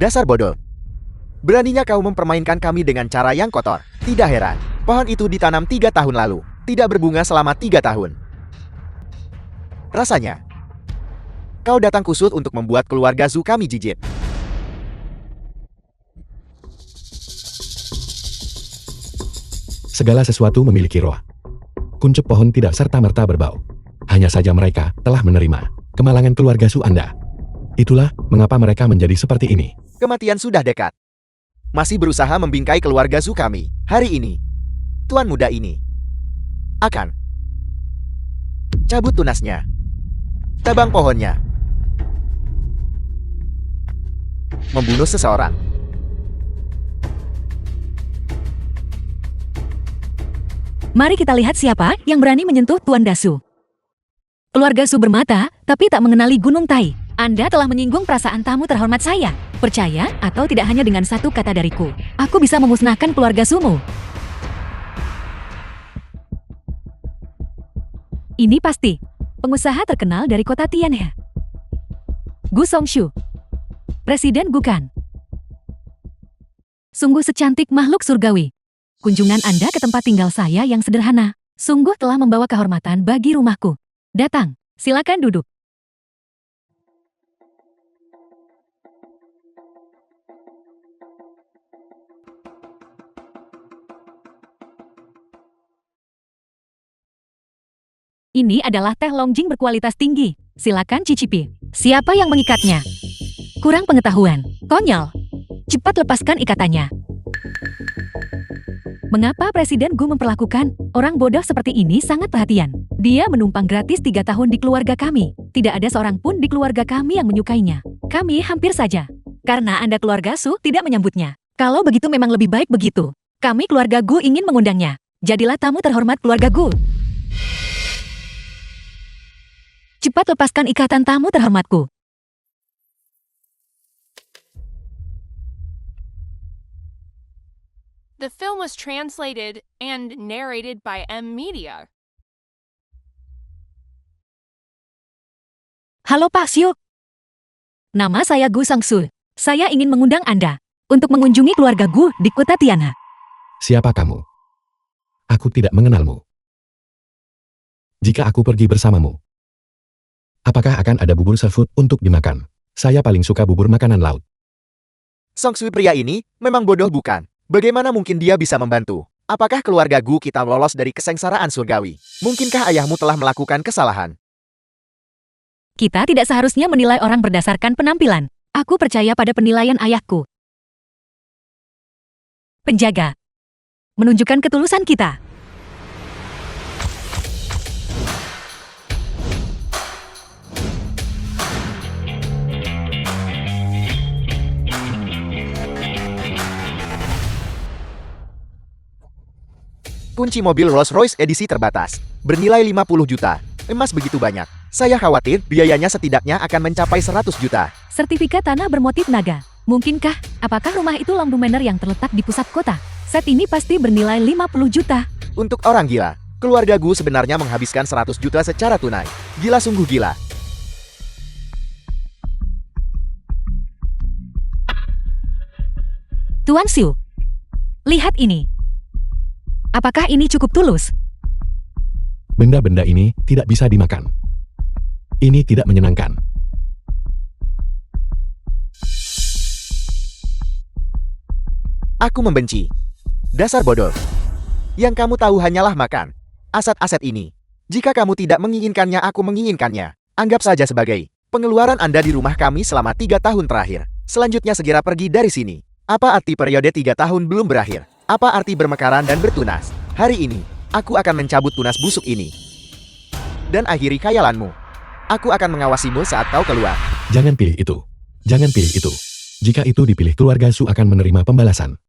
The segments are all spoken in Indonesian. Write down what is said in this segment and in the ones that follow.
Dasar bodoh. Beraninya kau mempermainkan kami dengan cara yang kotor. Tidak heran, pohon itu ditanam 3 tahun lalu, tidak berbunga selama 3 tahun. Rasanya, kau datang kusut untuk membuat keluarga Zhu kami jijik. Segala sesuatu memiliki roh. Kuncup pohon tidak serta-merta berbau. Hanya saja mereka telah menerima kemalangan keluarga Zhu Anda. Itulah mengapa mereka menjadi seperti ini. Kematian sudah dekat. Masih berusaha membingkai keluarga Zhu kami. Hari ini, tuan muda ini akan cabut tunasnya, tebang pohonnya, membunuh seseorang. Mari kita lihat siapa yang berani menyentuh Tuan Dasu. Keluarga Zhu bermata, tapi tak mengenali Gunung Tai. Anda telah menyinggung perasaan tamu terhormat saya. Percaya atau tidak hanya dengan satu kata dariku, aku bisa memusnahkan keluarga Zhu-mu. Ini pasti pengusaha terkenal dari kota Tianhe. Gu Songshu, Presiden Gukan. Sungguh secantik makhluk surgawi. Kunjungan Anda ke tempat tinggal saya yang sederhana, sungguh telah membawa kehormatan bagi rumahku. Datang, silakan duduk. Ini adalah teh Longjing berkualitas tinggi. Silakan cicipi. Siapa yang mengikatnya? Kurang pengetahuan. Konyol. Cepat lepaskan ikatannya. Mengapa Presiden Gu memperlakukan orang bodoh seperti ini sangat perhatian? Dia menumpang gratis 3 tahun di keluarga kami. Tidak ada seorang pun di keluarga kami yang menyukainya. Kami hampir saja. Karena Anda keluarga Zhu tidak menyambutnya. Kalau begitu memang lebih baik begitu. Kami keluarga Gu ingin mengundangnya. Jadilah tamu terhormat keluarga Gu. Cepat lepaskan ikatan tamu terhormatku. The film was translated and narrated by M Media. Halo Pak Xiu. Nama saya Gu Sangsu. Saya ingin mengundang Anda untuk mengunjungi keluarga Gu di kota Tianhe. Siapa kamu? Aku tidak mengenalmu. Jika aku pergi bersamamu, apakah akan ada bubur seafood untuk dimakan? Saya paling suka bubur makanan laut. Songsui pria ini memang bodoh bukan? Bagaimana mungkin dia bisa membantu? Apakah keluarga Gu kita lolos dari kesengsaraan surgawi? Mungkinkah ayahmu telah melakukan kesalahan? Kita tidak seharusnya menilai orang berdasarkan penampilan. Aku percaya pada penilaian ayahku. Penjaga. Menunjukkan ketulusan kita. Kunci mobil Rolls-Royce edisi terbatas, bernilai 50 juta. Emas begitu banyak. Saya khawatir biayanya setidaknya akan mencapai 100 juta. Sertifikat tanah bermotif naga. Mungkinkah? Apakah rumah itu Longdu Manor yang terletak di pusat kota? Set ini pasti bernilai 50 juta. Untuk orang gila, keluarga Gu sebenarnya menghabiskan 100 juta secara tunai. Gila sungguh gila. Tuan Xiu, lihat ini. Apakah ini cukup tulus? Benda-benda ini tidak bisa dimakan. Ini tidak menyenangkan. Aku membenci. Dasar bodoh. Yang kamu tahu hanyalah makan. Aset-aset ini. Jika kamu tidak menginginkannya, aku menginginkannya. Anggap saja sebagai pengeluaran Anda di rumah kami selama 3 tahun terakhir. Selanjutnya segera pergi dari sini. Apa arti periode 3 tahun belum berakhir? Apa arti bermekaran dan bertunas? Hari ini, aku akan mencabut tunas busuk ini. Dan akhiri khayalanmu. Aku akan mengawasimu saat kau keluar. Jangan pilih itu. Jangan pilih itu. Jika itu dipilih, keluarga Zhu akan menerima pembalasan.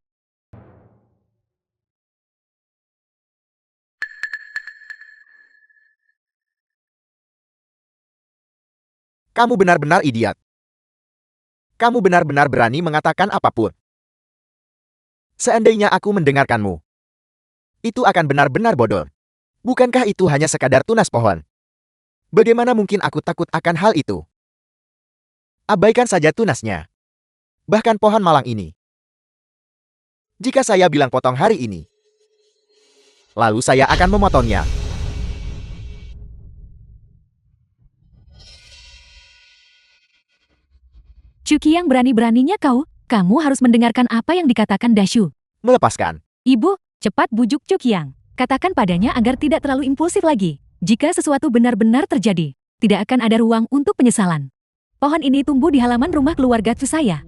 Kamu benar-benar idiot. Kamu benar-benar berani mengatakan apapun. Seandainya aku mendengarkanmu, itu akan benar-benar bodoh. Bukankah itu hanya sekadar tunas pohon? Bagaimana mungkin aku takut akan hal itu? Abaikan saja tunasnya. Bahkan pohon malang ini. Jika saya bilang potong hari ini, lalu saya akan memotongnya. Cuki yang berani-beraninya kamu harus mendengarkan apa yang dikatakan Dashu. Melepaskan. Ibu, cepat bujuk Cukiang. Katakan padanya agar tidak terlalu impulsif lagi. Jika sesuatu benar-benar terjadi, tidak akan ada ruang untuk penyesalan. Pohon ini tumbuh di halaman rumah keluarga Chu saya.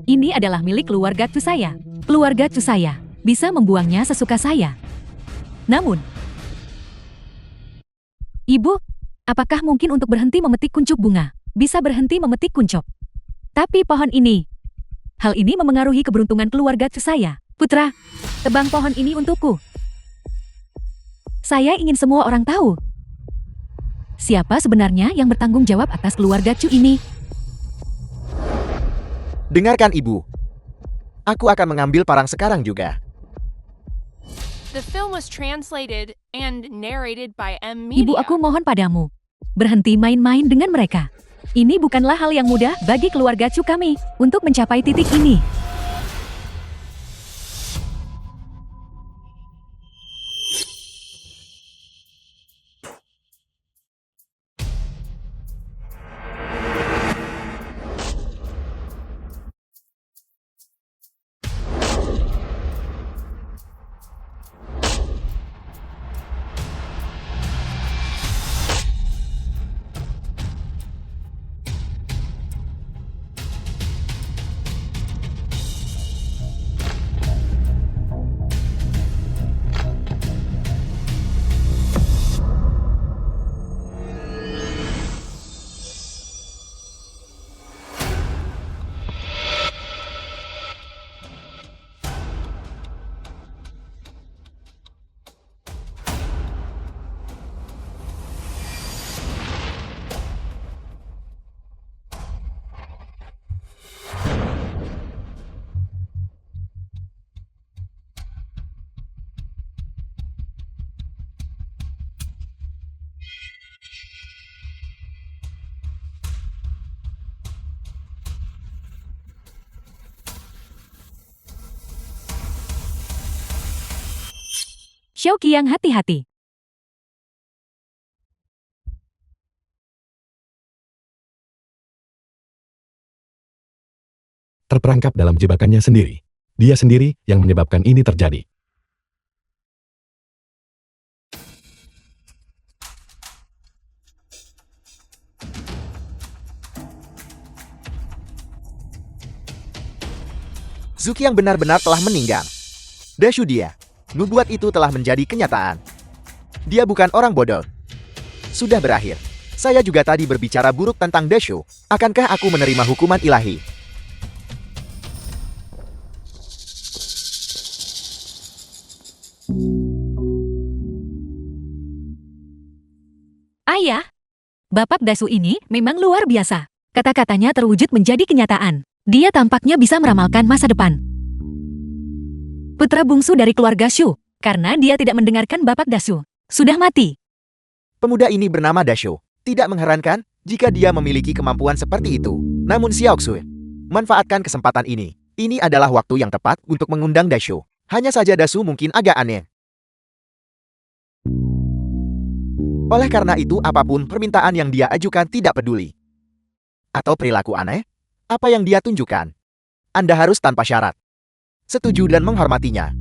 Ini adalah milik keluarga Chu saya. Keluarga Chu saya bisa membuangnya sesuka saya. Namun, Ibu, apakah mungkin untuk berhenti memetik kuncup bunga? Bisa berhenti memetik kuncup. Tapi pohon ini, hal ini memengaruhi keberuntungan keluarga Chu saya. Putra, tebang pohon ini untukku. Saya ingin semua orang tahu. Siapa sebenarnya yang bertanggung jawab atas keluarga Chu ini? Dengarkan ibu. Aku akan mengambil parang sekarang juga. The film was translated and narrated by M Media. Ibu, aku mohon padamu. Berhenti main-main dengan mereka. Ini bukanlah hal yang mudah bagi keluarga Chu kami untuk mencapai titik ini. Xiao Qiang, hati-hati. Terperangkap dalam jebakannya sendiri. Dia sendiri yang menyebabkan ini terjadi. Zuki yang benar-benar telah meninggal. Dashu dia. Nubuat itu telah menjadi kenyataan. Dia bukan orang bodoh. Sudah berakhir. Saya juga tadi berbicara buruk tentang Dashu. Akankah aku menerima hukuman ilahi? Ayah, Bapak Dashu ini memang luar biasa. Kata-katanya terwujud menjadi kenyataan. Dia tampaknya bisa meramalkan masa depan. Putra bungsu dari keluarga Shu, karena dia tidak mendengarkan Bapak Dashu. Sudah mati. Pemuda ini bernama Dashu. Tidak mengherankan jika dia memiliki kemampuan seperti itu. Namun Xiaoxue, manfaatkan kesempatan ini. Ini adalah waktu yang tepat untuk mengundang Dashu. Hanya saja Dashu mungkin agak aneh. Oleh karena itu apapun permintaan yang dia ajukan tidak peduli. Atau perilaku aneh? Apa yang dia tunjukkan? Anda harus tanpa syarat setuju dan menghormatinya.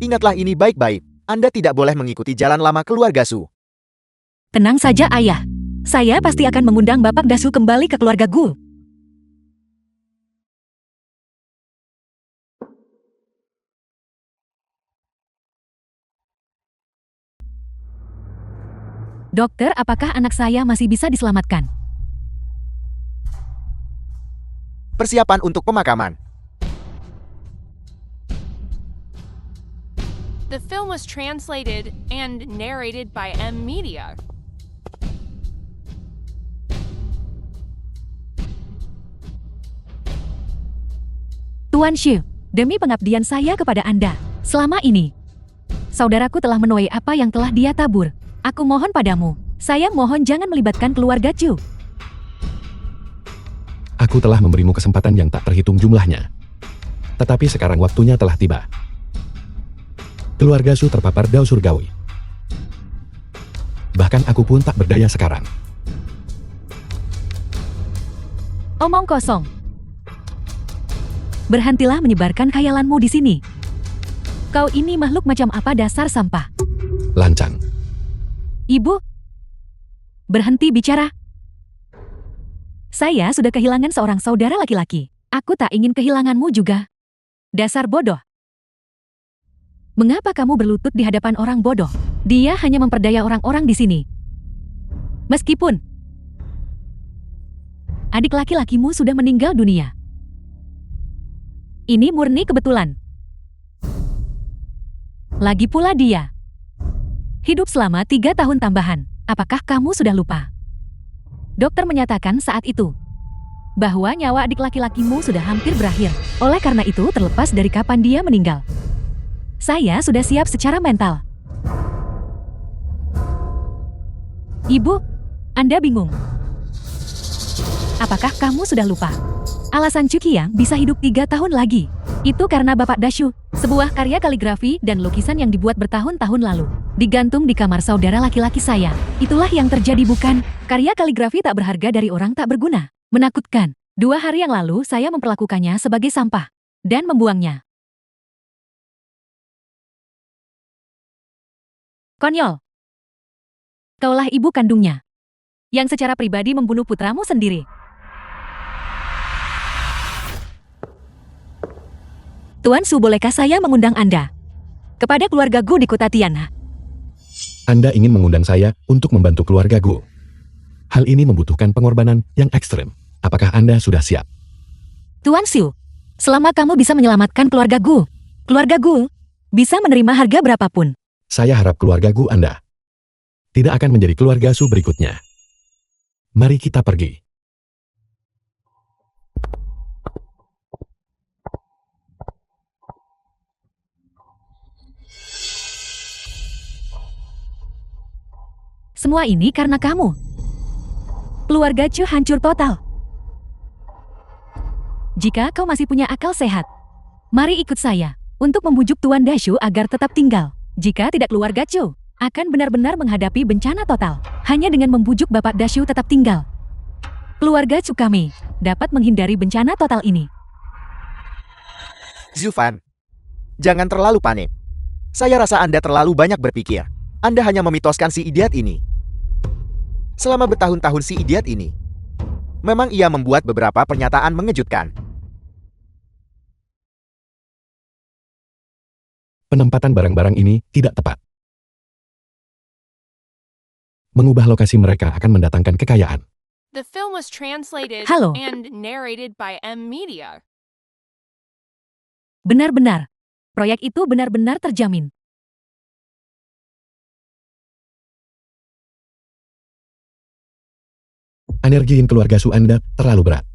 Ingatlah ini baik-baik. Anda tidak boleh mengikuti jalan lama keluarga Su. Tenang saja, Ayah. Saya pasti akan mengundang Bapak Dashu kembali ke keluarga Gu. Dokter, apakah anak saya masih bisa diselamatkan? Persiapan untuk pemakaman. The film was translated and narrated by M Media. Tuan Xu, demi pengabdian saya kepada Anda, selama ini, saudaraku telah menuai apa yang telah dia tabur. Aku mohon padamu, saya mohon jangan melibatkan keluarga Chu. Aku telah memberimu kesempatan yang tak terhitung jumlahnya. Tetapi sekarang waktunya telah tiba. Keluarga Su terpapar dao surgawi. Bahkan aku pun tak berdaya sekarang. Omong kosong. Berhentilah menyebarkan khayalanmu di sini. Kau ini makhluk macam apa, dasar sampah. Lancang. Ibu, berhenti bicara. Saya sudah kehilangan seorang saudara laki-laki. Aku tak ingin kehilanganmu juga. Dasar bodoh. Mengapa kamu berlutut di hadapan orang bodoh? Dia hanya memperdaya orang-orang di sini. Meskipun adik laki-lakimu sudah meninggal dunia. Ini murni kebetulan. Lagi pula dia hidup selama 3 tahun tambahan. Apakah kamu sudah lupa? Dokter menyatakan saat itu bahwa nyawa adik laki-lakimu sudah hampir berakhir. Oleh karena itu, terlepas dari kapan dia meninggal, saya sudah siap secara mental. Ibu, Anda bingung. Apakah kamu sudah lupa? Alasan Cukiang bisa hidup 3 tahun lagi. Itu karena Bapak Dashu, sebuah karya kaligrafi dan lukisan yang dibuat bertahun-tahun lalu, digantung di kamar saudara laki-laki saya. Itulah yang terjadi, bukan? Karya kaligrafi tak berharga dari orang tak berguna. Menakutkan. 2 hari yang lalu saya memperlakukannya sebagai sampah dan membuangnya. Konyol. Kaulah ibu kandungnya yang secara pribadi membunuh putramu sendiri. Tuan Su, bolehkah saya mengundang Anda kepada keluarga Gu di kota Tiana? Anda ingin mengundang saya untuk membantu keluarga Gu. Hal ini membutuhkan pengorbanan yang ekstrem. Apakah Anda sudah siap? Tuan Su, selama kamu bisa menyelamatkan keluarga Gu bisa menerima harga berapapun. Saya harap keluarga Gu Anda tidak akan menjadi keluarga Su berikutnya. Mari kita pergi. Semua ini karena kamu. Keluarga Chu hancur total. Jika kau masih punya akal sehat, mari ikut saya untuk membujuk Tuan Dashu agar tetap tinggal. Jika tidak, keluarga Chu akan benar-benar menghadapi bencana total. Hanya dengan membujuk Bapak Dashu tetap tinggal, keluarga Chu kami dapat menghindari bencana total ini. Zufan, jangan terlalu panik. Saya rasa Anda terlalu banyak berpikir. Anda hanya memitoskan si idiot ini. Selama bertahun-tahun si idiot ini, memang ia membuat beberapa pernyataan mengejutkan. Penempatan barang-barang ini tidak tepat. Mengubah lokasi mereka akan mendatangkan kekayaan. The film was translated Halo. and narrated by M Media. Benar-benar, proyek itu benar-benar terjamin. Energiin keluarga Su Anda terlalu berat.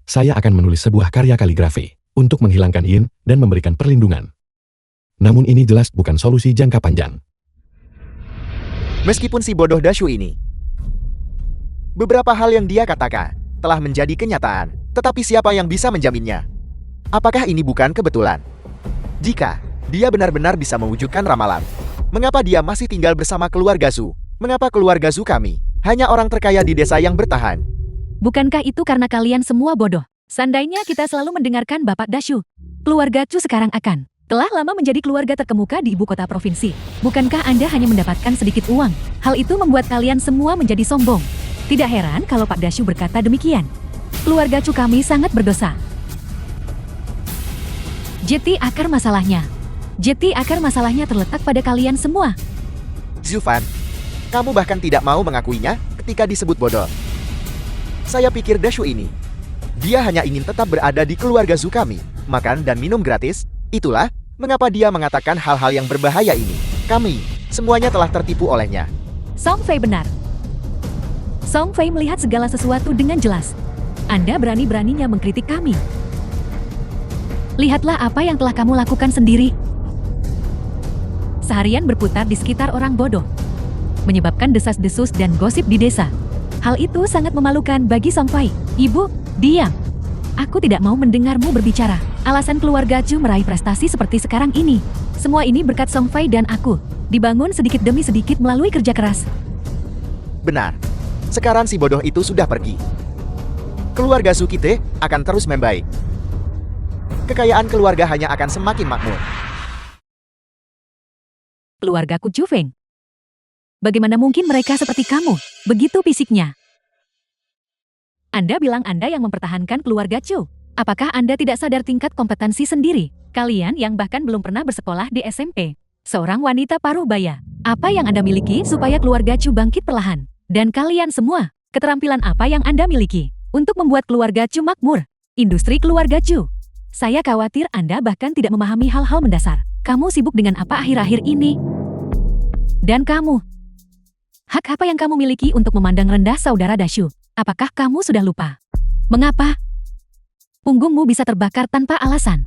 Saya akan menulis sebuah karya kaligrafi untuk menghilangkan Yin dan memberikan perlindungan. Namun ini jelas bukan solusi jangka panjang. Meskipun si bodoh Dashu ini, beberapa hal yang dia katakan telah menjadi kenyataan, tetapi siapa yang bisa menjaminnya? Apakah ini bukan kebetulan? Jika dia benar-benar bisa mewujudkan ramalan, mengapa dia masih tinggal bersama keluarga Su? Mengapa keluarga Su kami hanya orang terkaya di desa yang bertahan? Bukankah itu karena kalian semua bodoh? Seandainya kita selalu mendengarkan Bapak Dashu, keluarga Chu sekarang akan telah lama menjadi keluarga terkemuka di ibu kota provinsi. Bukankah Anda hanya mendapatkan sedikit uang? Hal itu membuat kalian semua menjadi sombong. Tidak heran kalau Pak Dashu berkata demikian. Keluarga Chu kami sangat berdosa. Jeti akar masalahnya terletak pada kalian semua. Zufan, kamu bahkan tidak mau mengakuinya ketika disebut bodoh. Saya pikir Dashu ini, dia hanya ingin tetap berada di keluarga Zu kami, makan dan minum gratis. Itulah mengapa dia mengatakan hal-hal yang berbahaya ini. Kami semuanya telah tertipu olehnya. Song Fei benar. Song Fei melihat segala sesuatu dengan jelas. Anda berani-beraninya mengkritik kami. Lihatlah apa yang telah kamu lakukan sendiri. Seharian berputar di sekitar orang bodoh, menyebabkan desas-desus dan gosip di desa. Hal itu sangat memalukan bagi Song Fei. Ibu, diam. Aku tidak mau mendengarmu berbicara. Alasan keluarga Chu meraih prestasi seperti sekarang ini. Semua ini berkat Song Fei dan aku. Dibangun sedikit demi sedikit melalui kerja keras. Benar. Sekarang si bodoh itu sudah pergi. Keluarga Su kita akan terus membaik. Kekayaan keluarga hanya akan semakin makmur. Keluargaku Chu Feng. Bagaimana mungkin mereka seperti kamu? Begitu fisiknya. Anda bilang Anda yang mempertahankan keluarga Chu. Apakah Anda tidak sadar tingkat kompetensi sendiri? Kalian yang bahkan belum pernah bersekolah di SMP. Seorang wanita paruh baya. Apa yang Anda miliki supaya keluarga Chu bangkit perlahan? Dan kalian semua, keterampilan apa yang Anda miliki untuk membuat keluarga Chu makmur? Industri keluarga Chu. Saya khawatir Anda bahkan tidak memahami hal-hal mendasar. Kamu sibuk dengan apa akhir-akhir ini? Dan kamu, hak apa yang kamu miliki untuk memandang rendah saudara Dashu? Apakah kamu sudah lupa? Mengapa? Punggungmu bisa terbakar tanpa alasan.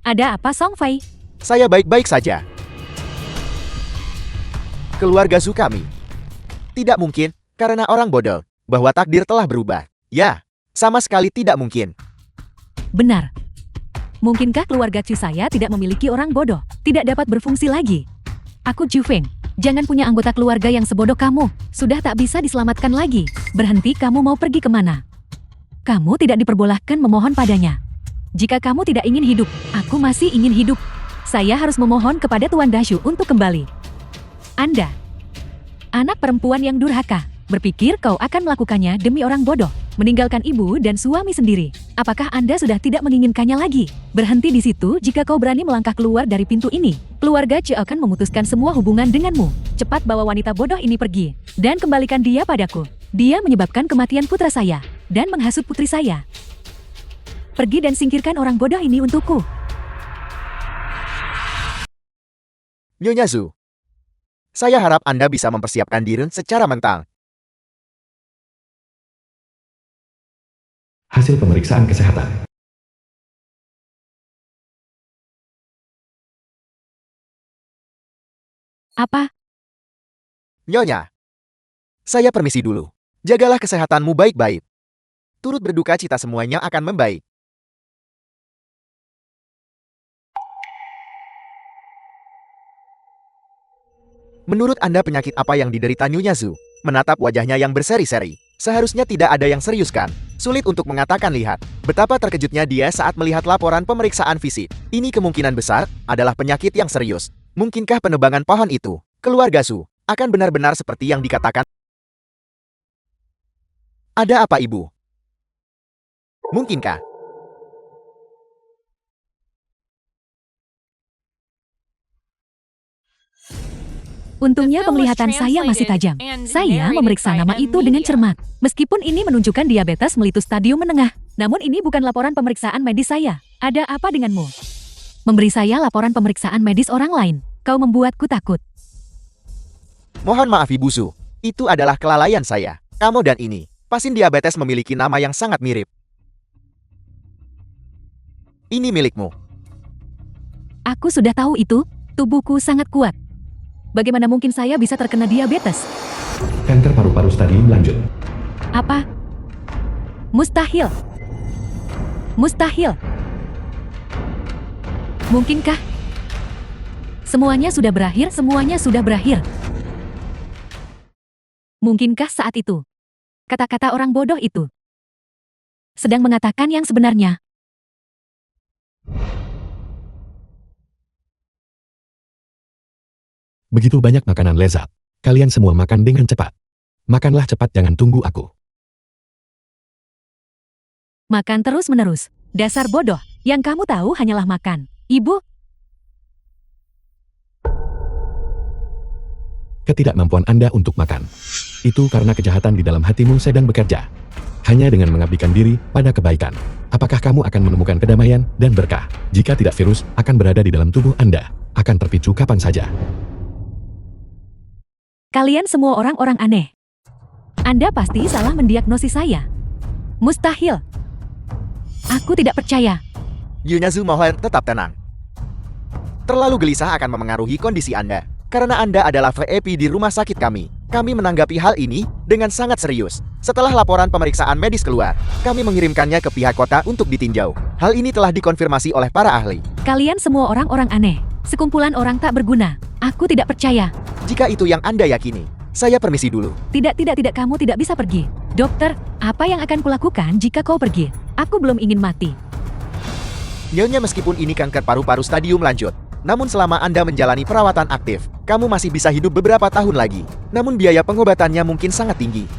Ada apa, Song Fei? Saya baik-baik saja. Keluarga Su kami. Tidak mungkin, karena orang bodoh, bahwa takdir telah berubah. Ya, sama sekali tidak mungkin. Benar. Mungkinkah keluarga Chu saya tidak memiliki orang bodoh, tidak dapat berfungsi lagi? Aku Chu Feng. Jangan punya anggota keluarga yang sebodoh kamu. Sudah tak bisa diselamatkan lagi. Berhenti, kamu mau pergi kemana? Kamu tidak diperbolehkan memohon padanya. Jika kamu tidak ingin hidup, aku masih ingin hidup. Saya harus memohon kepada Tuan Dashu untuk kembali. Anda, anak perempuan yang durhaka, berpikir kau akan melakukannya demi orang bodoh, meninggalkan ibu dan suami sendiri. Apakah Anda sudah tidak menginginkannya lagi? Berhenti di situ jika kau berani melangkah keluar dari pintu ini. Keluarga Chu akan memutuskan semua hubungan denganmu. Cepat bawa wanita bodoh ini pergi, dan kembalikan dia padaku. Dia menyebabkan kematian putra saya, dan menghasut putri saya. Pergi dan singkirkan orang bodoh ini untukku. Nyonya Su, saya harap Anda bisa mempersiapkan diri secara mental. Hasil pemeriksaan kesehatan. Apa? Nyonya, saya permisi dulu. Jagalah kesehatanmu baik-baik. Turut berduka cita semuanya akan membaik. Menurut Anda penyakit apa yang diderita Nyonya Su? Menatap wajahnya yang berseri-seri. Seharusnya tidak ada yang serius kan? Sulit untuk mengatakan lihat. Betapa terkejutnya dia saat melihat laporan pemeriksaan fisik. Ini kemungkinan besar adalah penyakit yang serius. Mungkinkah penebangan pohon itu, keluarga Su, akan benar-benar seperti yang dikatakan? Ada apa ibu? Mungkinkah? Untungnya penglihatan saya masih tajam. Saya memeriksa nama itu dengan cermat. Meskipun ini menunjukkan diabetes melitus stadium menengah, namun ini bukan laporan pemeriksaan medis saya. Ada apa denganmu? Memberi saya laporan pemeriksaan medis orang lain. Kau membuatku takut. Mohon maaf Ibu Su, itu adalah kelalaian saya. Kamu dan ini, pasien diabetes memiliki nama yang sangat mirip. Ini milikmu. Aku sudah tahu itu, tubuhku sangat kuat. Bagaimana mungkin saya bisa terkena diabetes? Kanker paru-paru stadium lanjut. Apa? Mustahil. Mustahil. Mungkinkah? Semuanya sudah berakhir, semuanya sudah berakhir. Mungkinkah saat itu, kata-kata orang bodoh itu sedang mengatakan yang sebenarnya? Begitu banyak makanan lezat. Kalian semua makan dengan cepat. Makanlah cepat, jangan tunggu aku. Makan terus-menerus. Dasar bodoh. Yang kamu tahu hanyalah makan. Ibu, Ketidakmampuan Anda untuk makan. Itu karena kejahatan di dalam hatimu sedang bekerja. Hanya dengan mengabdikan diri pada kebaikan. Apakah kamu akan menemukan kedamaian dan berkah? Jika tidak, virus akan berada di dalam tubuh Anda. Akan terpicu kapan saja. Kalian semua orang-orang aneh. Anda pasti salah mendiagnosis saya. Mustahil. Aku tidak percaya. Yunazu mohon tetap tenang. Terlalu gelisah akan memengaruhi kondisi Anda. Karena Anda adalah VIP di rumah sakit kami. Kami menanggapi hal ini dengan sangat serius. Setelah laporan pemeriksaan medis keluar, kami mengirimkannya ke pihak kota untuk ditinjau. Hal ini telah dikonfirmasi oleh para ahli. Kalian semua orang-orang aneh. Sekumpulan orang tak berguna. Aku tidak percaya. Jika itu yang Anda yakini, saya permisi dulu. Tidak, kamu tidak bisa pergi. Dokter, apa yang akan kulakukan jika kau pergi? Aku belum ingin mati. Nyonya, meskipun ini kanker paru-paru stadium lanjut, namun selama Anda menjalani perawatan aktif, kamu masih bisa hidup beberapa tahun lagi. Namun biaya pengobatannya mungkin sangat tinggi.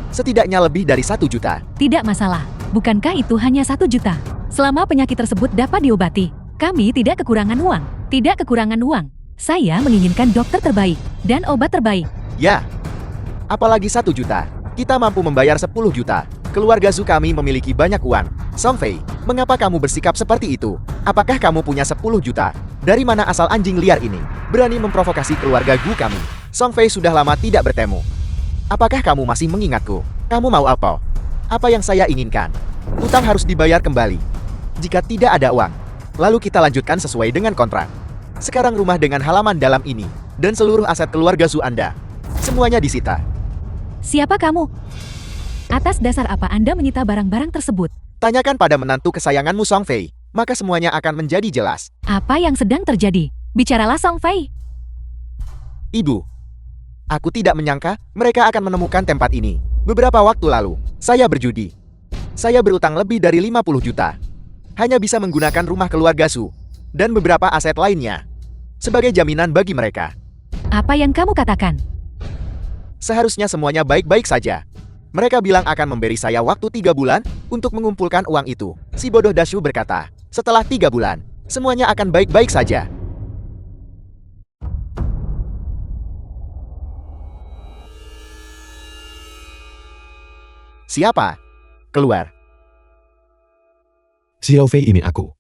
Setidaknya lebih dari 1 juta. Tidak masalah. Bukankah itu hanya 1 juta? Selama penyakit tersebut dapat diobati, kami tidak kekurangan uang. Tidak kekurangan uang. Saya menginginkan dokter terbaik dan obat terbaik. Ya, apalagi 1 juta. Kita mampu membayar 10 juta. Keluarga Zhu kami memiliki banyak uang. Song Fei, mengapa kamu bersikap seperti itu? Apakah kamu punya 10 juta? Dari mana asal anjing liar ini? Berani memprovokasi keluarga Gu kami. Song Fei sudah lama tidak bertemu. Apakah kamu masih mengingatku? Kamu mau apa? Apa yang saya inginkan? Utang harus dibayar kembali. Jika tidak ada uang, lalu kita lanjutkan sesuai dengan kontrak. Sekarang rumah dengan halaman dalam ini, dan seluruh aset keluarga Zhu Anda, semuanya disita. Siapa kamu? Atas dasar apa Anda menyita barang-barang tersebut? Tanyakan pada menantu kesayanganmu Song Fei, maka semuanya akan menjadi jelas. Apa yang sedang terjadi? Bicaralah Song Fei. Ibu, aku tidak menyangka mereka akan menemukan tempat ini. Beberapa waktu lalu, saya berjudi. Saya berutang lebih dari 50 juta. Hanya bisa menggunakan rumah keluarga Zhu dan beberapa aset lainnya sebagai jaminan bagi mereka. Apa yang kamu katakan? Seharusnya semuanya baik-baik saja. Mereka bilang akan memberi saya waktu 3 bulan untuk mengumpulkan uang itu. Si bodoh Dashu berkata, setelah 3 bulan, semuanya akan baik-baik saja. Siapa? Keluar. Xiao Fei, ini aku.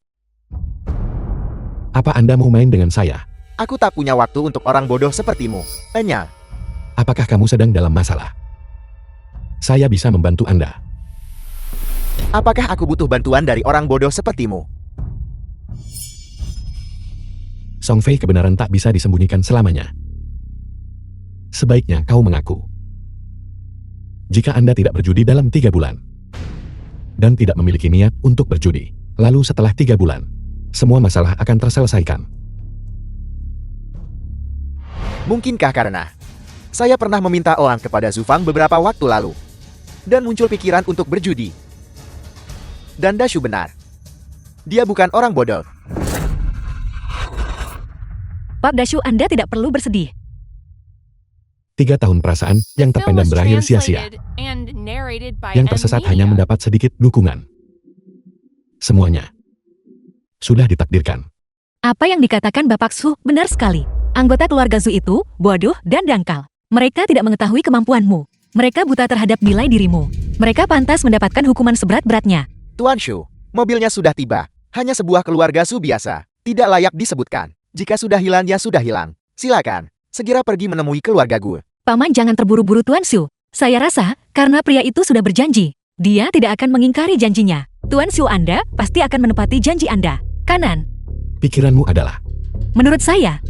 Apa Anda mau main dengan saya? Aku tak punya waktu untuk orang bodoh sepertimu. Enya. Apakah kamu sedang dalam masalah? Saya bisa membantu Anda. Apakah aku butuh bantuan dari orang bodoh sepertimu? Song Fei, kebenaran tak bisa disembunyikan selamanya. Sebaiknya kau mengaku. Jika Anda tidak berjudi dalam 3 bulan, dan tidak memiliki niat untuk berjudi, lalu setelah 3 bulan, semua masalah akan terselesaikan. Mungkinkah karena saya pernah meminta uang kepada Zhu Fang beberapa waktu lalu, dan muncul pikiran untuk berjudi. Dan Dashu benar. Dia bukan orang bodoh. Pak Dashu, Anda tidak perlu bersedih. 3 tahun perasaan yang Film terpendam was berakhir sia-sia. translated and narrated by Yang tersesat M. hanya Media. mendapat sedikit dukungan. Semuanya sudah ditakdirkan. Apa yang dikatakan Bapak Su benar sekali. Anggota keluarga Zu itu bodoh dan dangkal. Mereka tidak mengetahui kemampuanmu. Mereka buta terhadap nilai dirimu. Mereka pantas mendapatkan hukuman seberat-beratnya. Tuan Shu, mobilnya sudah tiba. Hanya sebuah keluarga Su biasa. Tidak layak disebutkan. Jika sudah hilang ya sudah hilang. Silakan, segera pergi menemui keluarga Gu. Paman, jangan terburu-buru Tuan Su. Saya rasa, karena pria itu sudah berjanji, dia tidak akan mengingkari janjinya. Tuan Su, Anda pasti akan menepati janji Anda. Kanan. Pikiranmu adalah, Menurut saya,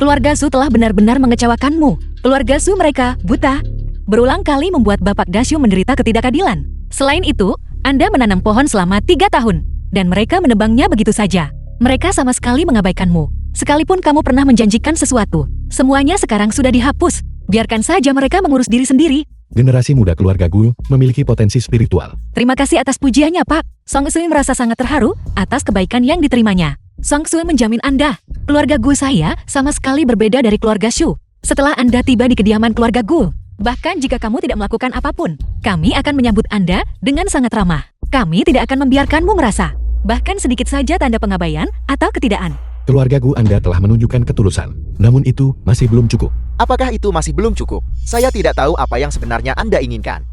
keluarga Su telah benar-benar mengecewakanmu. Keluarga Su mereka buta. Berulang kali membuat Bapak Dashu menderita ketidakadilan. Selain itu, Anda menanam pohon selama 3 tahun. Dan mereka menebangnya begitu saja. Mereka sama sekali mengabaikanmu. Sekalipun kamu pernah menjanjikan sesuatu, semuanya sekarang sudah dihapus. Biarkan saja mereka mengurus diri sendiri. generasi muda keluarga Gu memiliki potensi spiritual. Terima kasih atas pujiannya, Pak. Song Sui merasa sangat terharu atas kebaikan yang diterimanya. Song Sui menjamin Anda, keluarga Gu saya sama sekali berbeda dari keluarga Shu. Setelah Anda tiba di kediaman keluarga Gu, bahkan jika kamu tidak melakukan apapun, kami akan menyambut Anda dengan sangat ramah. Kami tidak akan membiarkanmu merasa, bahkan sedikit saja tanda pengabaian atau ketidaan. Keluarga Gu Anda telah menunjukkan ketulusan, namun itu masih belum cukup. Apakah itu masih belum cukup? Saya tidak tahu apa yang sebenarnya Anda inginkan.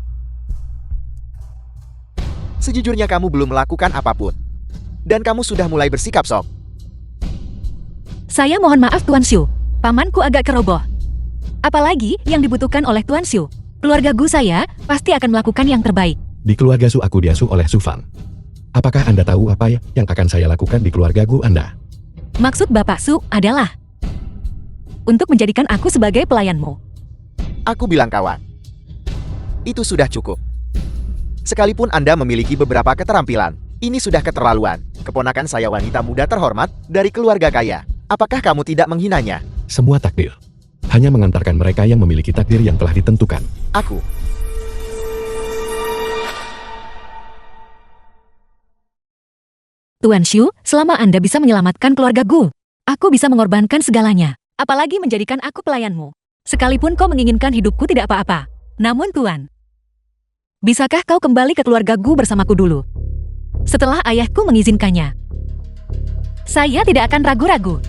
Sejujurnya kamu belum melakukan apapun. Dan kamu sudah mulai bersikap sok. Saya mohon maaf Tuan Shu, pamanku agak keroboh. Apalagi yang dibutuhkan oleh Tuan Shu. Keluarga Gu saya pasti akan melakukan yang terbaik. Di keluarga Su aku diasuh oleh Su Fang. Apakah Anda tahu apa yang akan saya lakukan di keluarga Gu Anda? Maksud Bapak Su adalah untuk menjadikan aku sebagai pelayanmu. Aku bilang kawan. Itu sudah cukup. Sekalipun Anda memiliki beberapa keterampilan, ini sudah keterlaluan. Keponakan saya wanita muda terhormat dari keluarga kaya. Apakah kamu tidak menghinanya? Semua takdir. Hanya mengantarkan mereka yang memiliki takdir yang telah ditentukan. Aku. Tuan Shu, selama Anda bisa menyelamatkan keluarga Gu, aku bisa mengorbankan segalanya. Apalagi menjadikan aku pelayanmu. Sekalipun kau menginginkan hidupku tidak apa-apa. Namun Tuan, bisakah kau kembali ke keluarga Gu bersamaku dulu? Setelah ayahku mengizinkannya. Saya tidak akan ragu-ragu.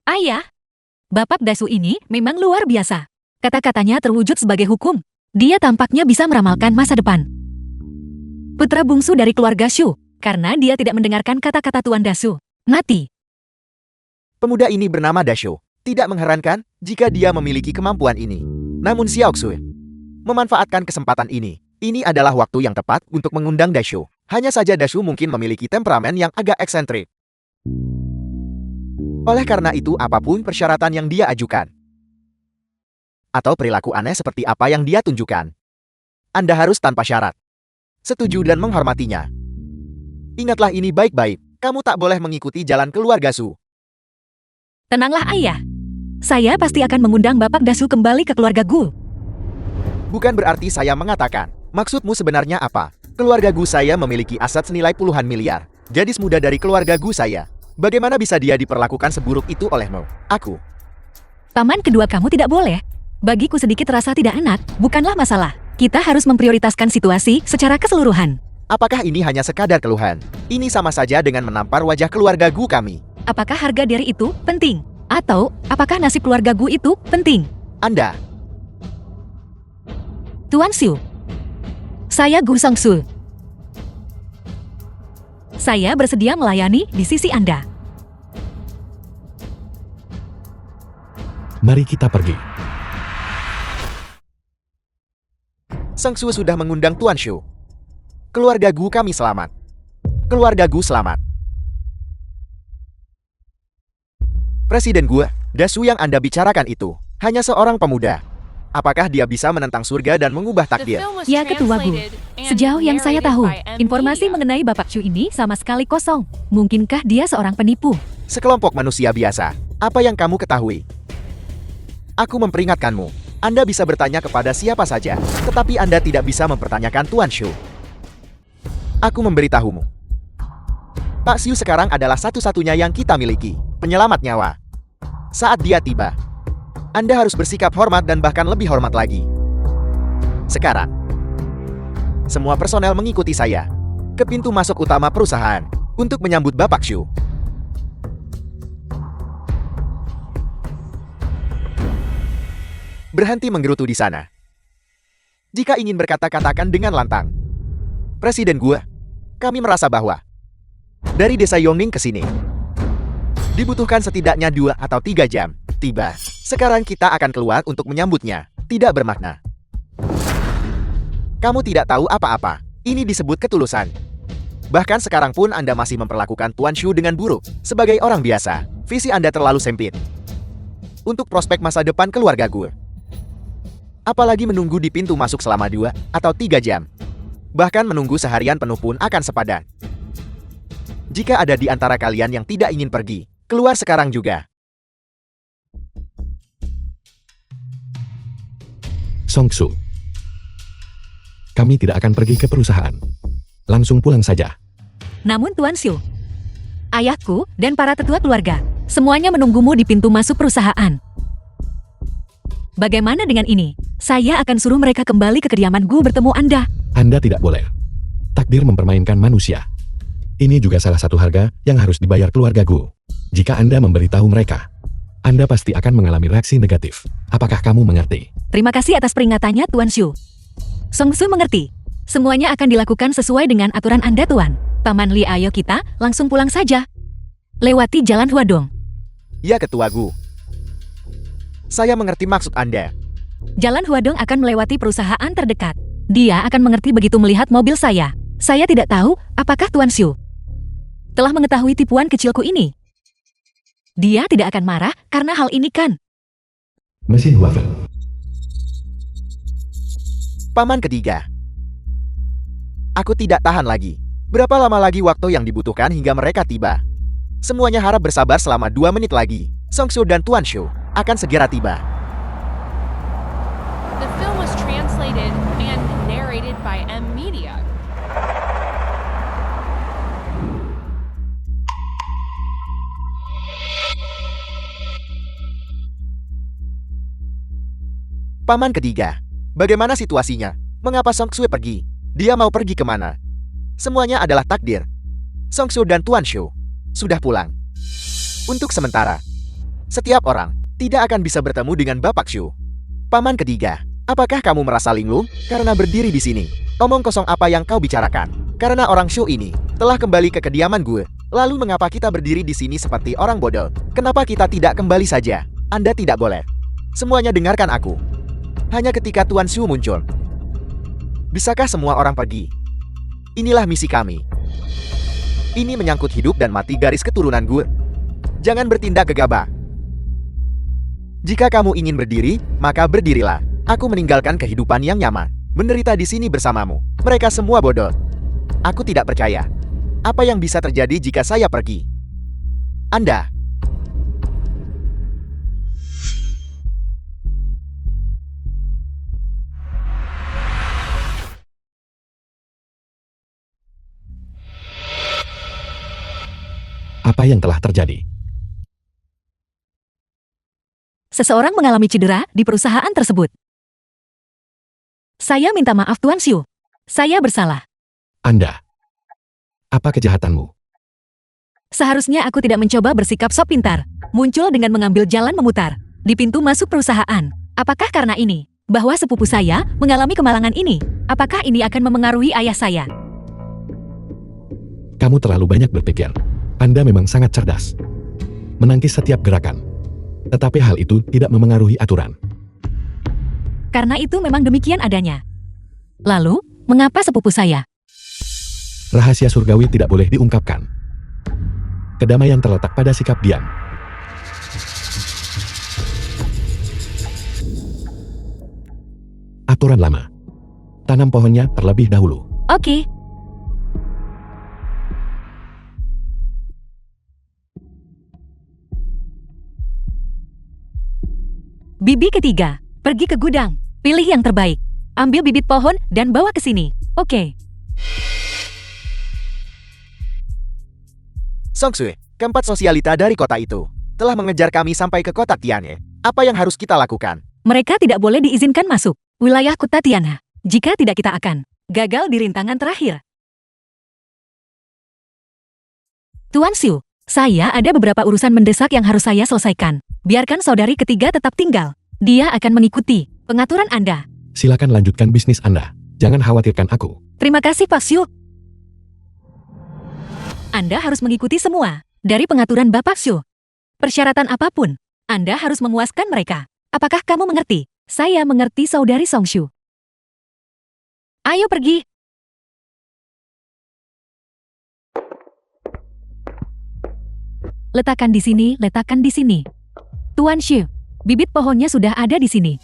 Ayah, Bapak Dasu ini memang luar biasa. Kata-katanya terwujud sebagai hukum. Dia tampaknya bisa meramalkan masa depan. Putra bungsu dari keluarga Shu, karena dia tidak mendengarkan kata-kata Tuan Dasu. Mati. Pemuda ini bernama Dashu. Tidak mengherankan jika dia memiliki kemampuan ini. Namun Xiaoxu memanfaatkan kesempatan ini. Ini adalah waktu yang tepat untuk mengundang Dashu. Hanya saja Dashu mungkin memiliki temperamen yang agak eksentrik. Oleh karena itu apapun persyaratan yang dia ajukan, atau perilaku aneh seperti apa yang dia tunjukkan, Anda harus tanpa syarat setuju dan menghormatinya. Ingatlah ini baik-baik, kamu tak boleh mengikuti jalan keluarga Su. Tenanglah ayah. Saya pasti akan mengundang Bapak Dasu kembali ke keluarga Gu. Bukan berarti saya mengatakan, maksudmu sebenarnya apa? Keluarga Gu saya memiliki aset senilai puluhan miliar. Gadis muda dari keluarga Gu saya. Bagaimana bisa dia diperlakukan seburuk itu olehmu? Aku. Paman kedua kamu tidak boleh. Bagiku sedikit rasa tidak enak, bukanlah masalah. Kita harus memprioritaskan situasi secara keseluruhan. Apakah ini hanya sekadar keluhan? Ini sama saja dengan menampar wajah keluarga Gu kami. Apakah harga diri itu penting? Atau apakah nasib keluarga Gu itu penting? Anda. Tuan Shu. Saya Gu Songsu. Saya bersedia melayani di sisi Anda. Mari kita pergi. Sang Su sudah mengundang Tuan Shu. Keluarga Gu kami selamat. Keluarga Gu selamat. Presiden Gu, Dasu yang Anda bicarakan itu, hanya seorang pemuda. Apakah dia bisa menentang surga dan mengubah takdir? Ya Ketua Gu, sejauh yang saya tahu, informasi mengenai Bapak Shu ini sama sekali kosong. Mungkinkah dia seorang penipu? Sekelompok manusia biasa. Apa yang kamu ketahui? Aku memperingatkanmu. Anda bisa bertanya kepada siapa saja, tetapi Anda tidak bisa mempertanyakan Tuan Shu. Aku memberitahumu. Pak Shu sekarang adalah satu-satunya yang kita miliki, penyelamat nyawa. Saat dia tiba, Anda harus bersikap hormat dan bahkan lebih hormat lagi. Sekarang, semua personel mengikuti saya ke pintu masuk utama perusahaan untuk menyambut Bapak Shu. Berhenti menggerutu di sana. Jika ingin berkata, katakan dengan lantang. Presiden Gu, kami merasa bahwa dari desa Yongning ke sini dibutuhkan setidaknya 2 atau 3 jam. Tiba. Sekarang kita akan keluar untuk menyambutnya. Tidak bermakna. Kamu tidak tahu apa-apa. Ini disebut ketulusan. Bahkan sekarang pun Anda masih memperlakukan Tuan Shu dengan buruk. Sebagai orang biasa, visi Anda terlalu sempit untuk prospek masa depan keluarga Gu. Apalagi menunggu di pintu masuk selama 2 atau 3 jam. Bahkan menunggu seharian penuh pun akan sepadan. Jika ada di antara kalian yang tidak ingin pergi, keluar sekarang juga. Songsu. Kami tidak akan pergi ke perusahaan. Langsung pulang saja. Namun Tuan Shu, ayahku dan para tetua keluarga, semuanya menunggumu di pintu masuk perusahaan. Bagaimana dengan ini? Saya akan suruh mereka kembali ke kediaman Gu bertemu Anda. Anda tidak boleh. Takdir mempermainkan manusia. Ini juga salah satu harga yang harus dibayar keluarga Gu. Jika Anda memberitahu mereka, Anda pasti akan mengalami reaksi negatif. Apakah kamu mengerti? Terima kasih atas peringatannya Tuan Shu. Songsu mengerti. Semuanya akan dilakukan sesuai dengan aturan Anda Tuan. Paman Li, ayo kita langsung pulang saja. Lewati jalan Huadong. Ya Ketua Gu. Saya mengerti maksud Anda. Jalan Huadong akan melewati perusahaan terdekat. Dia akan mengerti begitu melihat mobil saya. Saya tidak tahu apakah Tuan Xu telah mengetahui tipuan kecilku ini. Dia tidak akan marah karena hal ini kan? Mesin wafel. Paman ketiga. Aku tidak tahan lagi. Berapa lama lagi waktu yang dibutuhkan hingga mereka tiba? Semuanya harap bersabar selama 2 menit lagi. Song Shu dan Tuan Shu akan segera tiba. The film was translated and narrated by M Media. Paman ketiga. Bagaimana situasinya? Mengapa Song Shu pergi? Dia mau pergi kemana? Semuanya adalah takdir. Song Shu dan Tuan Shu sudah pulang. Untuk sementara, setiap orang tidak akan bisa bertemu dengan Bapak Shu. Paman ketiga, apakah kamu merasa linglung karena berdiri di sini? Omong kosong apa yang kau bicarakan? Karena orang Shu ini telah kembali ke kediaman gue. Lalu mengapa kita berdiri di sini seperti orang bodoh? Kenapa kita tidak kembali saja? Anda tidak boleh. Semuanya dengarkan aku. Hanya ketika Tuan Shu muncul. Bisakah semua orang pergi? Inilah misi kami. Ini menyangkut hidup dan mati garis keturunan gue. Jangan bertindak gegabah. Jika kamu ingin berdiri, maka berdirilah. Aku meninggalkan kehidupan yang nyaman, menderita di sini bersamamu. Mereka semua bodoh. Aku tidak percaya. Apa yang bisa terjadi jika saya pergi? Anda. Apa yang telah terjadi? Seseorang mengalami cedera di perusahaan tersebut. Saya minta maaf Tuan Shu. Saya bersalah. Anda. Apa kejahatanmu? Seharusnya aku tidak mencoba bersikap sok pintar. Muncul dengan mengambil jalan memutar di pintu masuk perusahaan. Apakah karena ini? Bahwa sepupu saya mengalami kemalangan ini? Apakah ini akan memengaruhi ayah saya? Kamu terlalu banyak berpikir. Anda memang sangat cerdas. Menangkis setiap gerakan. Tetapi hal itu tidak memengaruhi aturan. Karena itu memang demikian adanya. Lalu, mengapa sepupu saya? Rahasia surgawi tidak boleh diungkapkan. Kedamaian terletak pada sikap diam. Aturan lama. Tanam pohonnya terlebih dahulu. Oke. Bibi ketiga, pergi ke gudang, pilih yang terbaik. Ambil bibit pohon dan bawa ke sini. Oke. Song Shu, keempat sosialita dari kota itu telah mengejar kami sampai ke kota Tianye. Apa yang harus kita lakukan? Mereka tidak boleh diizinkan masuk wilayah kota Tiana. Jika tidak kita akan gagal di rintangan terakhir. Tuan Xu, saya ada beberapa urusan mendesak yang harus saya selesaikan. Biarkan saudari ketiga tetap tinggal. Dia akan mengikuti pengaturan Anda. Silakan lanjutkan bisnis Anda. Jangan khawatirkan aku. Terima kasih Pak Xu. Anda harus mengikuti semua dari pengaturan Bapak Xu. Persyaratan apapun, Anda harus memuaskan mereka. Apakah kamu mengerti? Saya mengerti saudari Song Shu. Ayo pergi. Letakkan di sini, letakkan di sini. Tuan Xu, bibit pohonnya sudah ada di sini.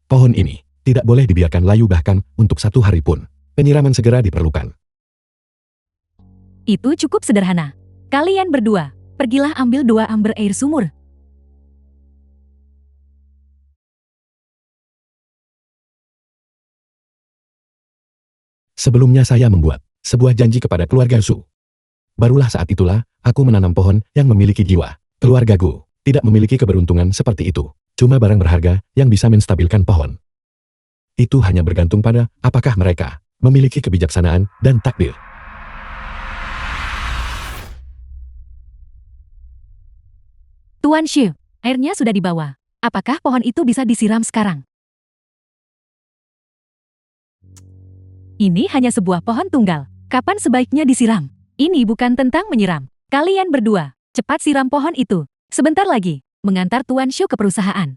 Pohon ini tidak boleh dibiarkan layu bahkan untuk 1 hari pun. Penyiraman segera diperlukan. Itu cukup sederhana. Kalian berdua, pergilah ambil 2 ember air sumur. Sebelumnya saya membuat sebuah janji kepada keluarga Su. Barulah saat itulah aku menanam pohon yang memiliki jiwa. Keluargaku tidak memiliki keberuntungan seperti itu. Cuma barang berharga yang bisa menstabilkan pohon. Itu hanya bergantung pada apakah mereka memiliki kebijaksanaan dan takdir. Tuan Xu, airnya sudah dibawa. Apakah pohon itu bisa disiram sekarang? Ini hanya sebuah pohon tunggal. Kapan sebaiknya disiram? Ini bukan tentang menyiram. Kalian berdua, cepat siram pohon itu. Sebentar lagi, mengantar Tuan Shu ke perusahaan.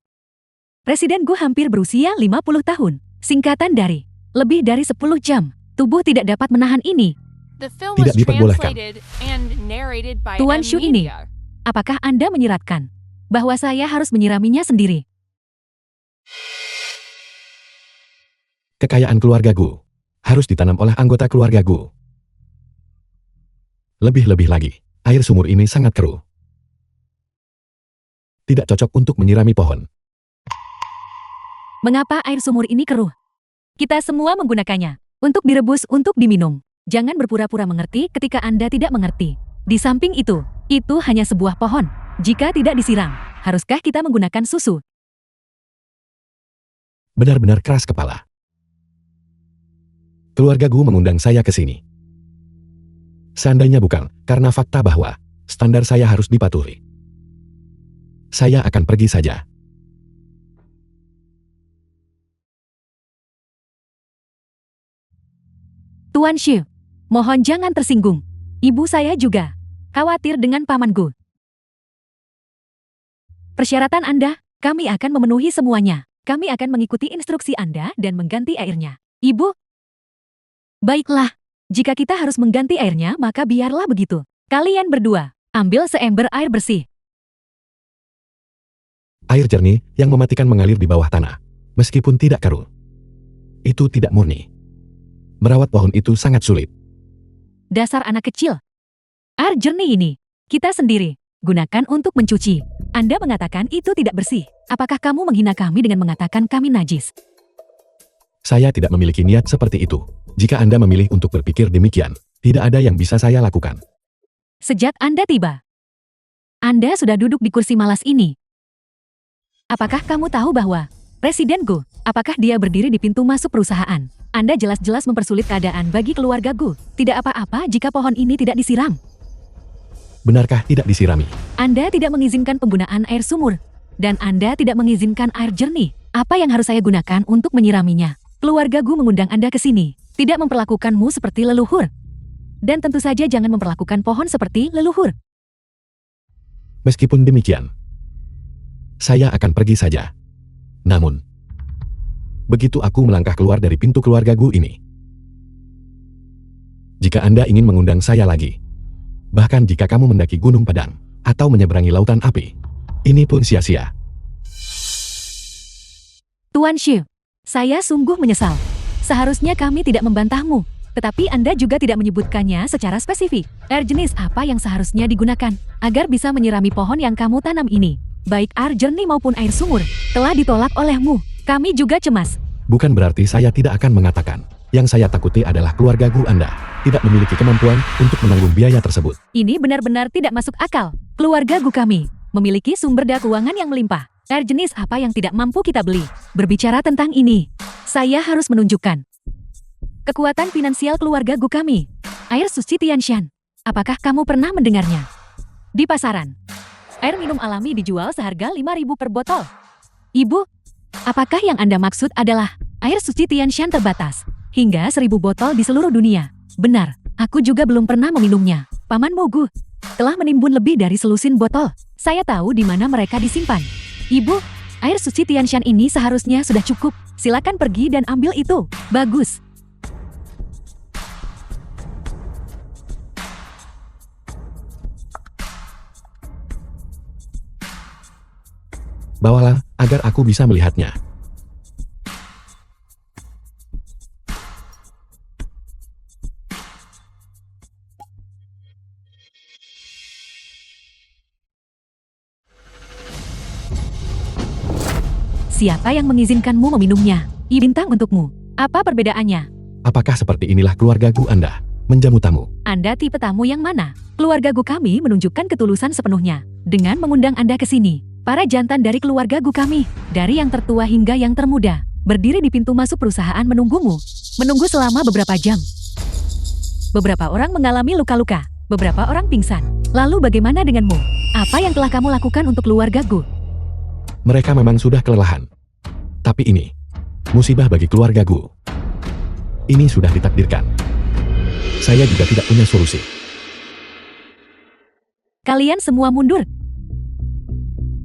Presiden Gu hampir berusia 50 tahun. Singkatan dari lebih dari 10 jam. Tubuh tidak dapat menahan ini. The film Tidak was diperbolehkan. translated and narrated by Tuan M. Shu ini. Media. Apakah Anda menyiratkan bahwa saya harus menyiraminya sendiri? Kekayaan keluarga Gu harus ditanam oleh anggota keluarga Gu. Lebih-lebih lagi, air sumur ini sangat keruh. Tidak cocok untuk menyirami pohon. Mengapa air sumur ini keruh? Kita semua menggunakannya untuk direbus untuk diminum. Jangan berpura-pura mengerti ketika Anda tidak mengerti. Di samping itu hanya sebuah pohon. Jika tidak disiram, haruskah kita menggunakan susu? Benar-benar keras kepala. Keluarga Gu mengundang saya ke sini. Seandainya bukan karena fakta bahwa standar saya harus dipatuhi, saya akan pergi saja. Tuan Shu, mohon jangan tersinggung. Ibu saya juga khawatir dengan Paman Gu. Persyaratan Anda, kami akan memenuhi semuanya. Kami akan mengikuti instruksi Anda dan mengganti airnya. Ibu? Baiklah, jika kita harus mengganti airnya maka biarlah begitu. Kalian berdua, ambil seember air bersih. Air jernih yang mematikan mengalir di bawah tanah, meskipun tidak keruh. Itu tidak murni. Merawat pohon itu sangat sulit. Dasar anak kecil. Air jernih ini, kita sendiri, gunakan untuk mencuci. Anda mengatakan itu tidak bersih. Apakah kamu menghina kami dengan mengatakan kami najis? Saya tidak memiliki niat seperti itu. Jika Anda memilih untuk berpikir demikian, tidak ada yang bisa saya lakukan. Sejak Anda tiba, Anda sudah duduk di kursi malas ini. Apakah kamu tahu bahwa Presiden Gu, apakah dia berdiri di pintu masuk perusahaan? Anda jelas-jelas mempersulit keadaan bagi keluarga Gu. Tidak apa-apa jika pohon ini tidak disiram. Benarkah tidak disirami? Anda tidak mengizinkan penggunaan air sumur. Dan Anda tidak mengizinkan air jernih. Apa yang harus saya gunakan untuk menyiraminya? Keluarga Gu mengundang Anda ke sini. Tidak memperlakukanmu seperti leluhur. Dan tentu saja jangan memperlakukan pohon seperti leluhur. Meskipun demikian, saya akan pergi saja. Namun, begitu aku melangkah keluar dari pintu keluarga Gu ini, jika Anda ingin mengundang saya lagi, bahkan jika kamu mendaki Gunung Padang, atau menyeberangi lautan api, ini pun sia-sia. Tuan Shu, saya sungguh menyesal. Seharusnya kami tidak membantahmu, tetapi Anda juga tidak menyebutkannya secara spesifik. Air jenis apa yang seharusnya digunakan agar bisa menyirami pohon yang kamu tanam ini? Baik air jernih maupun air sumur, telah ditolak olehmu. Kami juga cemas. Bukan berarti saya tidak akan mengatakan. Yang saya takuti adalah keluarga Gu Anda tidak memiliki kemampuan untuk menanggung biaya tersebut. Ini benar-benar tidak masuk akal. Keluarga Gu kami memiliki sumber daya keuangan yang melimpah. Air jenis apa yang tidak mampu kita beli? Berbicara tentang ini, saya harus menunjukkan kekuatan finansial keluarga Gu kami. Air suci Tianshan. Apakah kamu pernah mendengarnya? Di pasaran, air minum alami dijual seharga 5.000 per botol. Ibu, apakah yang Anda maksud adalah air suci Tianshan terbatas hingga 1.000 botol di seluruh dunia? Benar, aku juga belum pernah meminumnya. Paman Mogu telah menimbun lebih dari selusin botol. Saya tahu di mana mereka disimpan. Ibu, air suci Tianshan ini seharusnya sudah cukup. Silakan pergi dan ambil itu. Bagus. Bawalah, agar aku bisa melihatnya. Siapa yang mengizinkanmu meminumnya? Bintang untukmu. Apa perbedaannya? Apakah seperti inilah keluarga Gu Anda menjamu tamu? Anda tipe tamu yang mana? Keluarga Gu kami menunjukkan ketulusan sepenuhnya dengan mengundang Anda ke sini. Para jantan dari keluarga Gu kami, dari yang tertua hingga yang termuda, berdiri di pintu masuk perusahaan menunggumu. Menunggu selama beberapa jam. Beberapa orang mengalami luka-luka, beberapa orang pingsan. Lalu bagaimana denganmu? Apa yang telah kamu lakukan untuk keluarga Gu? Mereka memang sudah kelelahan. Tapi ini, musibah bagi keluarga Gu. Ini sudah ditakdirkan. Saya juga tidak punya solusi. Kalian semua mundur.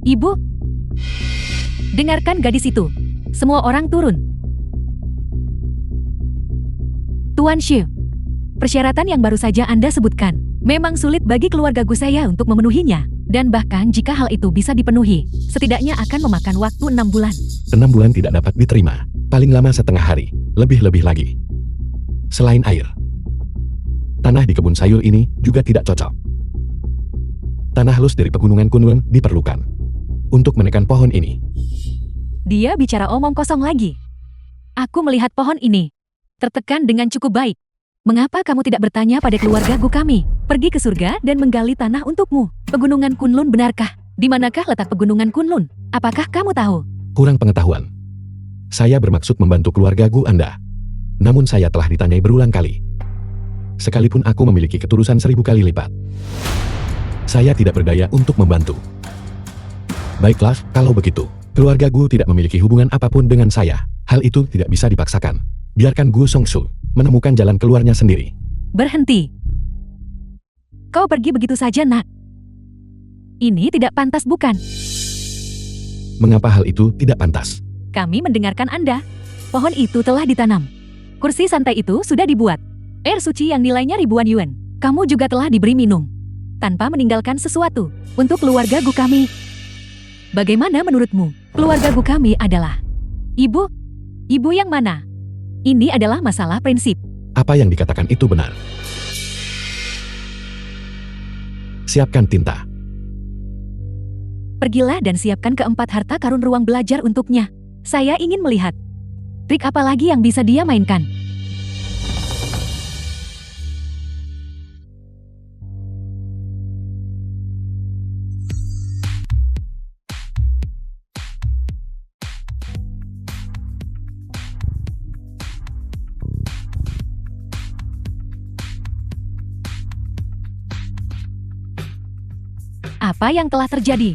Ibu, dengarkan gadis itu. Semua orang turun. Tuan Xu, persyaratan yang baru saja Anda sebutkan memang sulit bagi keluarga Gu saya untuk memenuhinya. Dan bahkan jika hal itu bisa dipenuhi, setidaknya akan memakan waktu 6 bulan. 6 bulan tidak dapat diterima. Paling lama setengah hari. Lebih-lebih lagi. Selain air, tanah di kebun sayur ini juga tidak cocok. Tanah halus dari pegunungan Kunlun diperlukan untuk menekan pohon ini. Dia bicara omong kosong lagi. Aku melihat pohon ini tertekan dengan cukup baik. Mengapa kamu tidak bertanya pada keluarga Gu kami? Pergi ke surga dan menggali tanah untukmu. Pegunungan Kunlun benarkah? Di manakah letak pegunungan Kunlun? Apakah kamu tahu? Kurang pengetahuan. Saya bermaksud membantu keluarga Gu Anda. Namun saya telah ditanyai berulang kali. Sekalipun aku memiliki ketulusan 1000 kali lipat, saya tidak berdaya untuk membantu. Baiklah, kalau begitu, keluarga Gu tidak memiliki hubungan apapun dengan saya. Hal itu tidak bisa dipaksakan. Biarkan Gu Songsu menemukan jalan keluarnya sendiri. Berhenti. Kau pergi begitu saja, Nak. Ini tidak pantas, bukan? Mengapa hal itu tidak pantas? Kami mendengarkan Anda. Pohon itu telah ditanam. Kursi santai itu sudah dibuat. Air suci yang nilainya ribuan yuan. Kamu juga telah diberi minum. Tanpa meninggalkan sesuatu. Untuk keluarga Gu kami. Bagaimana menurutmu? Keluarga Gu kami adalah... Ibu? Ibu yang mana? Ini adalah masalah prinsip. Apa yang dikatakan itu benar. Siapkan tinta. Pergilah dan siapkan keempat harta karun ruang belajar untuknya. Saya ingin melihat. Trik apa lagi yang bisa dia mainkan? Apa yang telah terjadi?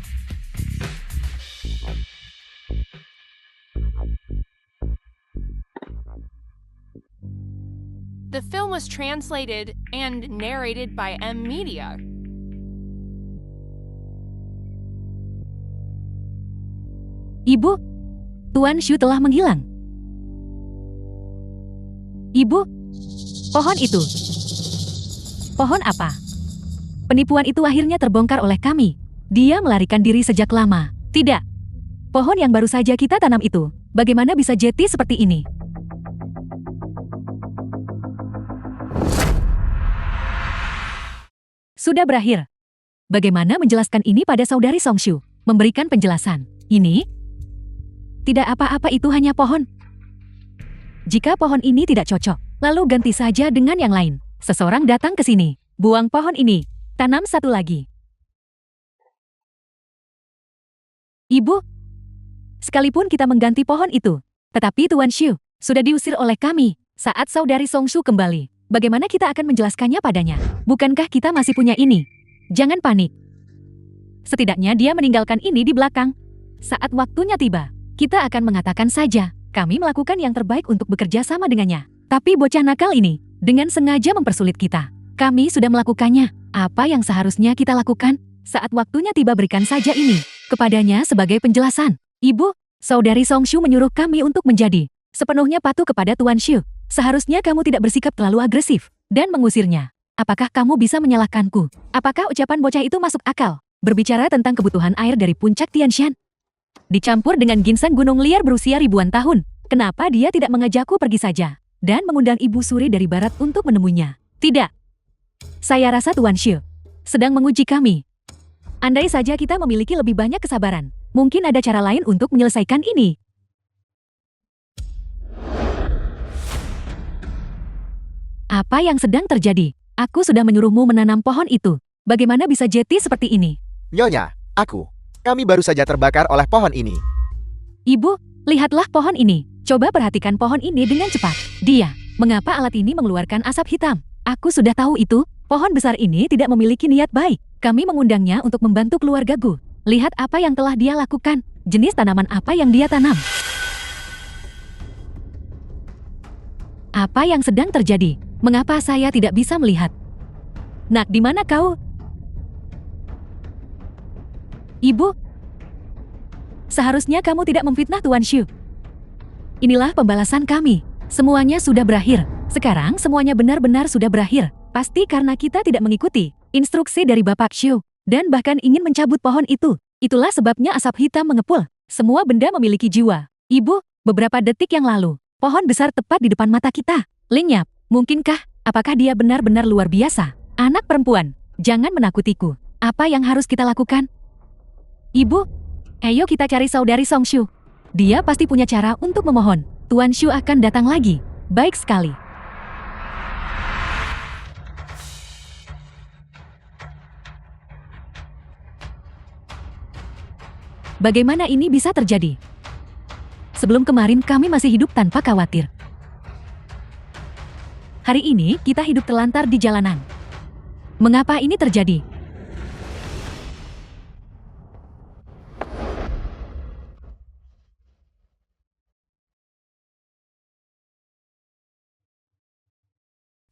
The film was translated and narrated by M Media. Ibu, Tuan Xu telah menghilang. Ibu, pohon itu. Pohon apa? Penipuan itu akhirnya terbongkar oleh kami. Dia melarikan diri sejak lama. Tidak. Pohon yang baru saja kita tanam itu, bagaimana bisa jeti seperti ini? Sudah berakhir. Bagaimana menjelaskan ini pada saudari Songshu? Memberikan penjelasan. Ini? Tidak apa-apa, itu hanya pohon. Jika pohon ini tidak cocok, lalu ganti saja dengan yang lain. Seseorang datang ke sini. Buang pohon ini. Tanam satu lagi. Ibu, sekalipun kita mengganti pohon itu, tetapi Tuan Xu sudah diusir oleh kami saat saudari Songshu kembali. Bagaimana kita akan menjelaskannya padanya? Bukankah kita masih punya ini? Jangan panik. Setidaknya dia meninggalkan ini di belakang. Saat waktunya tiba, kita akan mengatakan saja, kami melakukan yang terbaik untuk bekerja sama dengannya. Tapi bocah nakal ini, dengan sengaja mempersulit kita. Kami sudah melakukannya. Apa yang seharusnya kita lakukan? Saat waktunya tiba, berikan saja ini kepadanya sebagai penjelasan. Ibu, saudari Songshu menyuruh kami untuk menjadi sepenuhnya patuh kepada Tuan Xu. Seharusnya kamu tidak bersikap terlalu agresif dan mengusirnya. Apakah kamu bisa menyalahkanku? Apakah ucapan bocah itu masuk akal? Berbicara tentang kebutuhan air dari puncak Tianshan, dicampur dengan ginseng gunung liar berusia ribuan tahun. Kenapa dia tidak mengajakku pergi saja dan mengundang Ibu Suri dari barat untuk menemuinya? Tidak. Saya rasa Tuan Xu sedang menguji kami. Andai saja kita memiliki lebih banyak kesabaran, mungkin ada cara lain untuk menyelesaikan ini. Apa yang sedang terjadi? Aku sudah menyuruhmu menanam pohon itu. Bagaimana bisa jeti seperti ini? Nyonya, kami baru saja terbakar oleh pohon ini. Ibu, lihatlah pohon ini. Coba perhatikan pohon ini dengan cepat. Dia, mengapa alat ini mengeluarkan asap hitam? Aku sudah tahu itu. Pohon besar ini tidak memiliki niat baik. Kami mengundangnya untuk membantu keluarga Gu. Lihat apa yang telah dia lakukan. Jenis tanaman apa yang dia tanam. Apa yang sedang terjadi? Mengapa saya tidak bisa melihat? Nak, di mana kau? Ibu, seharusnya kamu tidak memfitnah Tuan Shu. Inilah pembalasan kami. Semuanya sudah berakhir. Sekarang semuanya benar-benar sudah berakhir. Pasti karena kita tidak mengikuti instruksi dari Bapak Shu dan bahkan ingin mencabut pohon itu. Itulah sebabnya asap hitam mengepul. Semua benda memiliki jiwa. Ibu, beberapa detik yang lalu, pohon besar tepat di depan mata kita. Lenyap, mungkinkah? Apakah dia benar-benar luar biasa? Anak perempuan, jangan menakutiku. Apa yang harus kita lakukan? Ibu, ayo kita cari saudari Song Shu. Dia pasti punya cara untuk memohon. Tuan Shu akan datang lagi. Baik sekali. Bagaimana ini bisa terjadi? Sebelum kemarin kami masih hidup tanpa khawatir. Hari ini kita hidup terlantar di jalanan. Mengapa ini terjadi?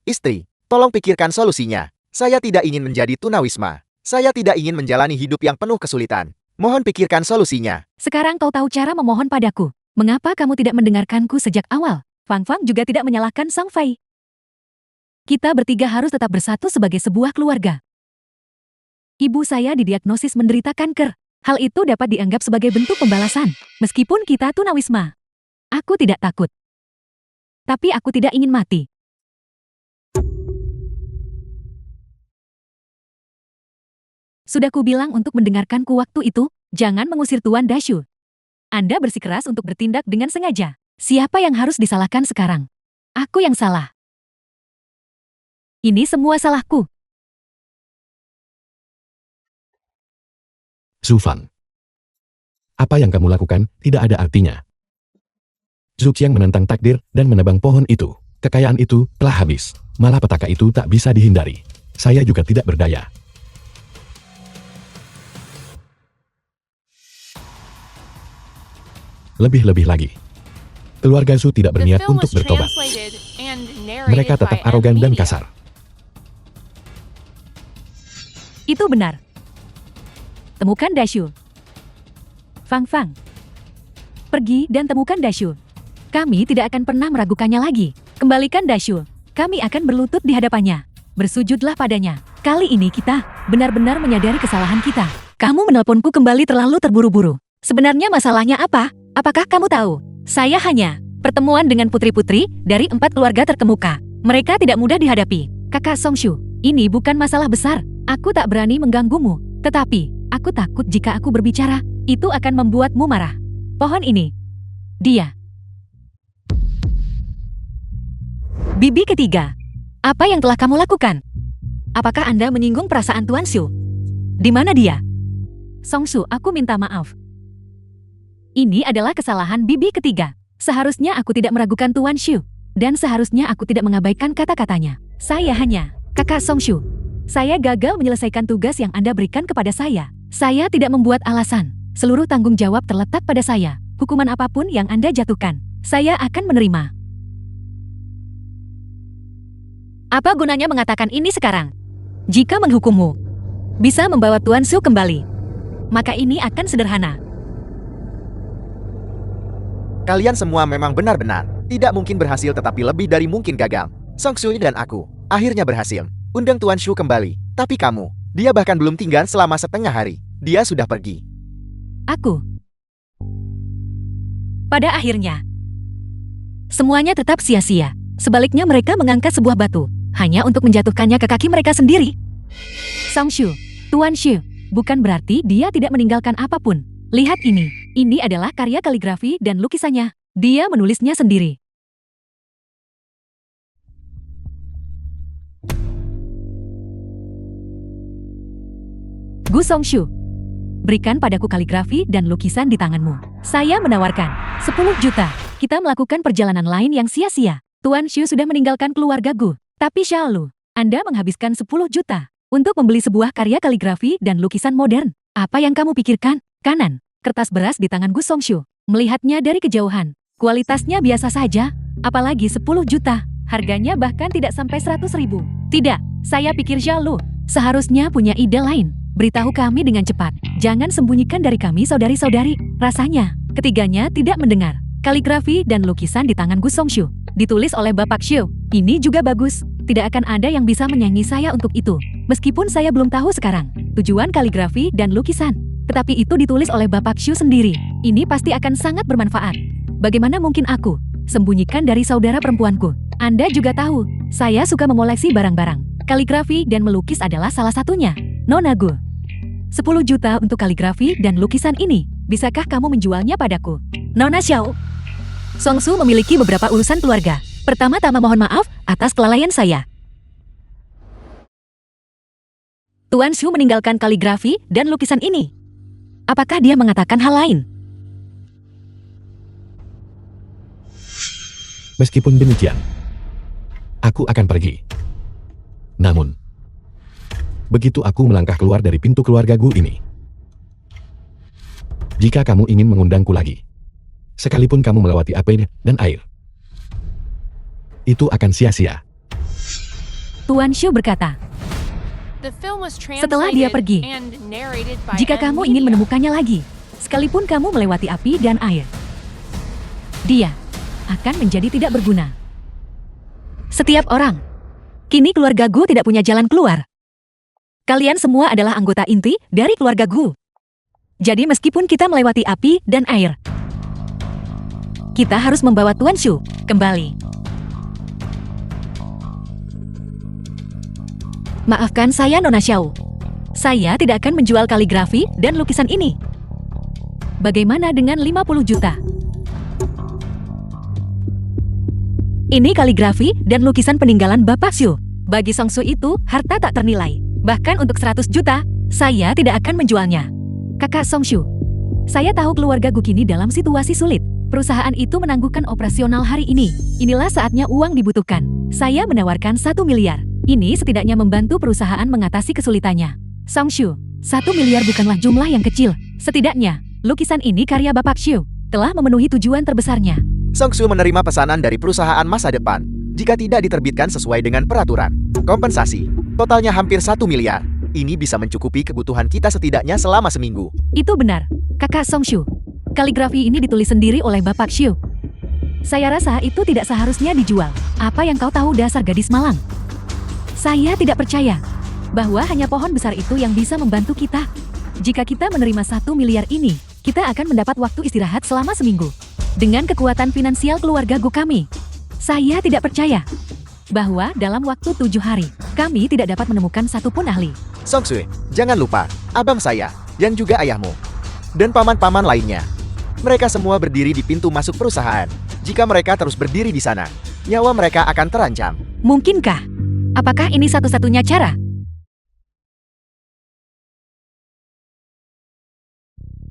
Istri, tolong pikirkan solusinya. Saya tidak ingin menjadi tunawisma. Saya tidak ingin menjalani hidup yang penuh kesulitan. Mohon pikirkan solusinya. Sekarang kau tahu cara memohon padaku. Mengapa kamu tidak mendengarkanku sejak awal? Fang Fang juga tidak menyalahkan Sang Fei. Kita bertiga harus tetap bersatu sebagai sebuah keluarga. Ibu saya didiagnosis menderita kanker. Hal itu dapat dianggap sebagai bentuk pembalasan. Meskipun kita tunawisma. Aku tidak takut. Tapi aku tidak ingin mati. Sudah kubilang untuk mendengarkanku waktu itu, jangan mengusir Tuan Dashu. Anda bersikeras untuk bertindak dengan sengaja. Siapa yang harus disalahkan sekarang? Aku yang salah. Ini semua salahku. Zhu Fan. Apa yang kamu lakukan tidak ada artinya. Zhu Qiang menentang takdir dan menebang pohon itu. Kekayaan itu telah habis. Malah petaka itu tak bisa dihindari. Saya juga tidak berdaya. Lebih-lebih lagi, keluarga Zhu tidak The berniat film untuk was bertobat. translated and narrated Mereka tetap by arogan dan Media. kasar. Itu benar. Temukan Dashu. Fang Fang. Pergi dan temukan Dashu. Kami tidak akan pernah meragukannya lagi. Kembalikan Dashu. Kami akan berlutut di hadapannya. Bersujudlah padanya. Kali ini kita benar-benar menyadari kesalahan kita. Kamu menelponku kembali terlalu terburu-buru. Sebenarnya masalahnya apa? Apakah kamu tahu? Saya hanya pertemuan dengan putri-putri dari 4 keluarga terkemuka. Mereka tidak mudah dihadapi. Kakak Song Shu, ini bukan masalah besar. Aku tak berani mengganggumu. Tetapi, aku takut jika aku berbicara, itu akan membuatmu marah. Pohon ini. Dia. Bibi ketiga. Apa yang telah kamu lakukan? Apakah Anda menyinggung perasaan Tuan Shu? Di mana dia? Song Shu, aku minta maaf. Ini adalah kesalahan bibi ketiga. Seharusnya aku tidak meragukan Tuan Shu. Dan seharusnya aku tidak mengabaikan kata-katanya. Saya hanya, Kakak Song Shu. Saya gagal menyelesaikan tugas yang Anda berikan kepada saya. Saya tidak membuat alasan. Seluruh tanggung jawab terletak pada saya. Hukuman apapun yang Anda jatuhkan, saya akan menerima. Apa gunanya mengatakan ini sekarang? Jika menghukummu bisa membawa Tuan Shu kembali, maka ini akan sederhana. Kalian semua memang benar-benar tidak mungkin berhasil tetapi lebih dari mungkin gagal. Song Shui dan aku akhirnya berhasil. Undang Tuan Shu kembali. Tapi kamu, dia bahkan belum tinggal selama setengah hari. Dia sudah pergi. Aku. Pada akhirnya, semuanya tetap sia-sia. Sebaliknya mereka mengangkat sebuah batu, hanya untuk menjatuhkannya ke kaki mereka sendiri. Song Shu, Tuan Shu, bukan berarti dia tidak meninggalkan apapun. Lihat ini adalah karya kaligrafi dan lukisannya. Dia menulisnya sendiri. Gu Song Shu, berikan padaku kaligrafi dan lukisan di tanganmu. Saya menawarkan 10 juta. Kita melakukan perjalanan lain yang sia-sia. Tuan Shu sudah meninggalkan keluarga Gu. Tapi Xiaolu, Anda menghabiskan 10 juta untuk membeli sebuah karya kaligrafi dan lukisan modern. Apa yang kamu pikirkan? Kanan, kertas beras di tangan Gu Song Shu. Melihatnya dari kejauhan, kualitasnya biasa saja, apalagi 10 juta. Harganya bahkan tidak sampai 100 ribu. Tidak, saya pikir Xiaolu seharusnya punya ide lain. Beritahu kami dengan cepat. Jangan sembunyikan dari kami saudari-saudari. Rasanya, ketiganya tidak mendengar. Kaligrafi dan lukisan di tangan Gu Songshu. Ditulis oleh Bapak Xiu. Ini juga bagus. Tidak akan ada yang bisa menyaingi saya untuk itu. Meskipun saya belum tahu sekarang tujuan kaligrafi dan lukisan. Tetapi itu ditulis oleh Bapak Xiu sendiri. Ini pasti akan sangat bermanfaat. Bagaimana mungkin aku sembunyikan dari saudara perempuanku? Anda juga tahu, saya suka mengoleksi barang-barang. Kaligrafi dan melukis adalah salah satunya. Nona Gu, 10 juta untuk kaligrafi dan lukisan ini. Bisakah kamu menjualnya padaku? Nona Xiao, Songsu memiliki beberapa urusan keluarga. Pertama-tama mohon maaf atas kelalaian saya. Tuan Shu meninggalkan kaligrafi dan lukisan ini. Apakah dia mengatakan hal lain? Meskipun demikian, aku akan pergi. Namun, begitu aku melangkah keluar dari pintu keluarga Gu ini, jika kamu ingin mengundangku lagi, sekalipun kamu melewati api dan air, itu akan sia-sia. Tuan Shu berkata, The film was setelah dia pergi, translated and narrated by jika kamu ingin Media. menemukannya lagi, sekalipun kamu melewati api dan air, dia akan menjadi tidak berguna. Setiap orang. Kini keluarga Gu tidak punya jalan keluar. Kalian semua adalah anggota inti dari keluarga Gu. Jadi meskipun kita melewati api dan air, kita harus membawa Tuan Shu kembali. Maafkan saya, Nona Xiao. Saya tidak akan menjual kaligrafi dan lukisan ini. Bagaimana dengan 50 juta? Ini kaligrafi dan lukisan peninggalan Bapak Shu. Bagi Songsu itu, harta tak ternilai. Bahkan untuk 100 juta, saya tidak akan menjualnya. Kakak Songshu, saya tahu keluarga Gu kini dalam situasi sulit. Perusahaan itu menangguhkan operasional hari ini. Inilah saatnya uang dibutuhkan. Saya menawarkan 1 miliar. Ini setidaknya membantu perusahaan mengatasi kesulitannya. Songshu, 1 miliar bukanlah jumlah yang kecil. Setidaknya, lukisan ini karya Bapak Shu telah memenuhi tujuan terbesarnya. Songsu menerima pesanan dari perusahaan masa depan jika tidak diterbitkan sesuai dengan peraturan. Kompensasi, totalnya hampir 1 miliar. Ini bisa mencukupi kebutuhan kita setidaknya selama seminggu. Itu benar, Kakak Songshu. Kaligrafi ini ditulis sendiri oleh Bapak Shu. Saya rasa itu tidak seharusnya dijual. Apa yang kau tahu dasar gadis malang? Saya tidak percaya bahwa hanya pohon besar itu yang bisa membantu kita. Jika kita menerima 1 miliar ini, kita akan mendapat waktu istirahat selama seminggu. Dengan kekuatan finansial keluarga Gu kami, saya tidak percaya bahwa dalam waktu 7 hari, kami tidak dapat menemukan satupun ahli. Songsu, jangan lupa, abang saya, yang juga ayahmu, dan paman-paman lainnya. Mereka semua berdiri di pintu masuk perusahaan. Jika mereka terus berdiri di sana, nyawa mereka akan terancam. Mungkinkah? Apakah ini satu-satunya cara?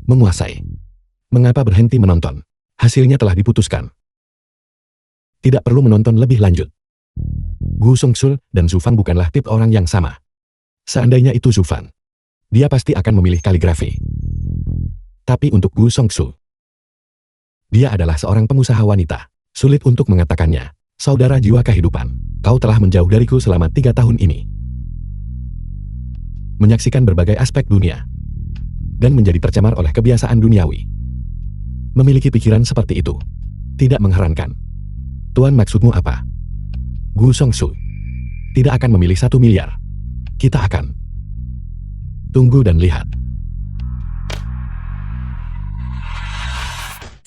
Menguasai. Mengapa berhenti menonton? Hasilnya telah diputuskan. Tidak perlu menonton lebih lanjut. Gu Songsul dan Zufan bukanlah tipe orang yang sama. Seandainya itu Zufan, dia pasti akan memilih kaligrafi. Tapi untuk Gu Songsul, dia adalah seorang pengusaha wanita. Sulit untuk mengatakannya. Saudara jiwa kehidupan, kau telah menjauh dariku selama 3 tahun ini. Menyaksikan berbagai aspek dunia, dan menjadi tercemar oleh kebiasaan duniawi. Memiliki pikiran seperti itu tidak mengherankan. Tuan, maksudmu apa? Gu Songsu tidak akan memilih 1 miliar. Kita akan tunggu dan lihat.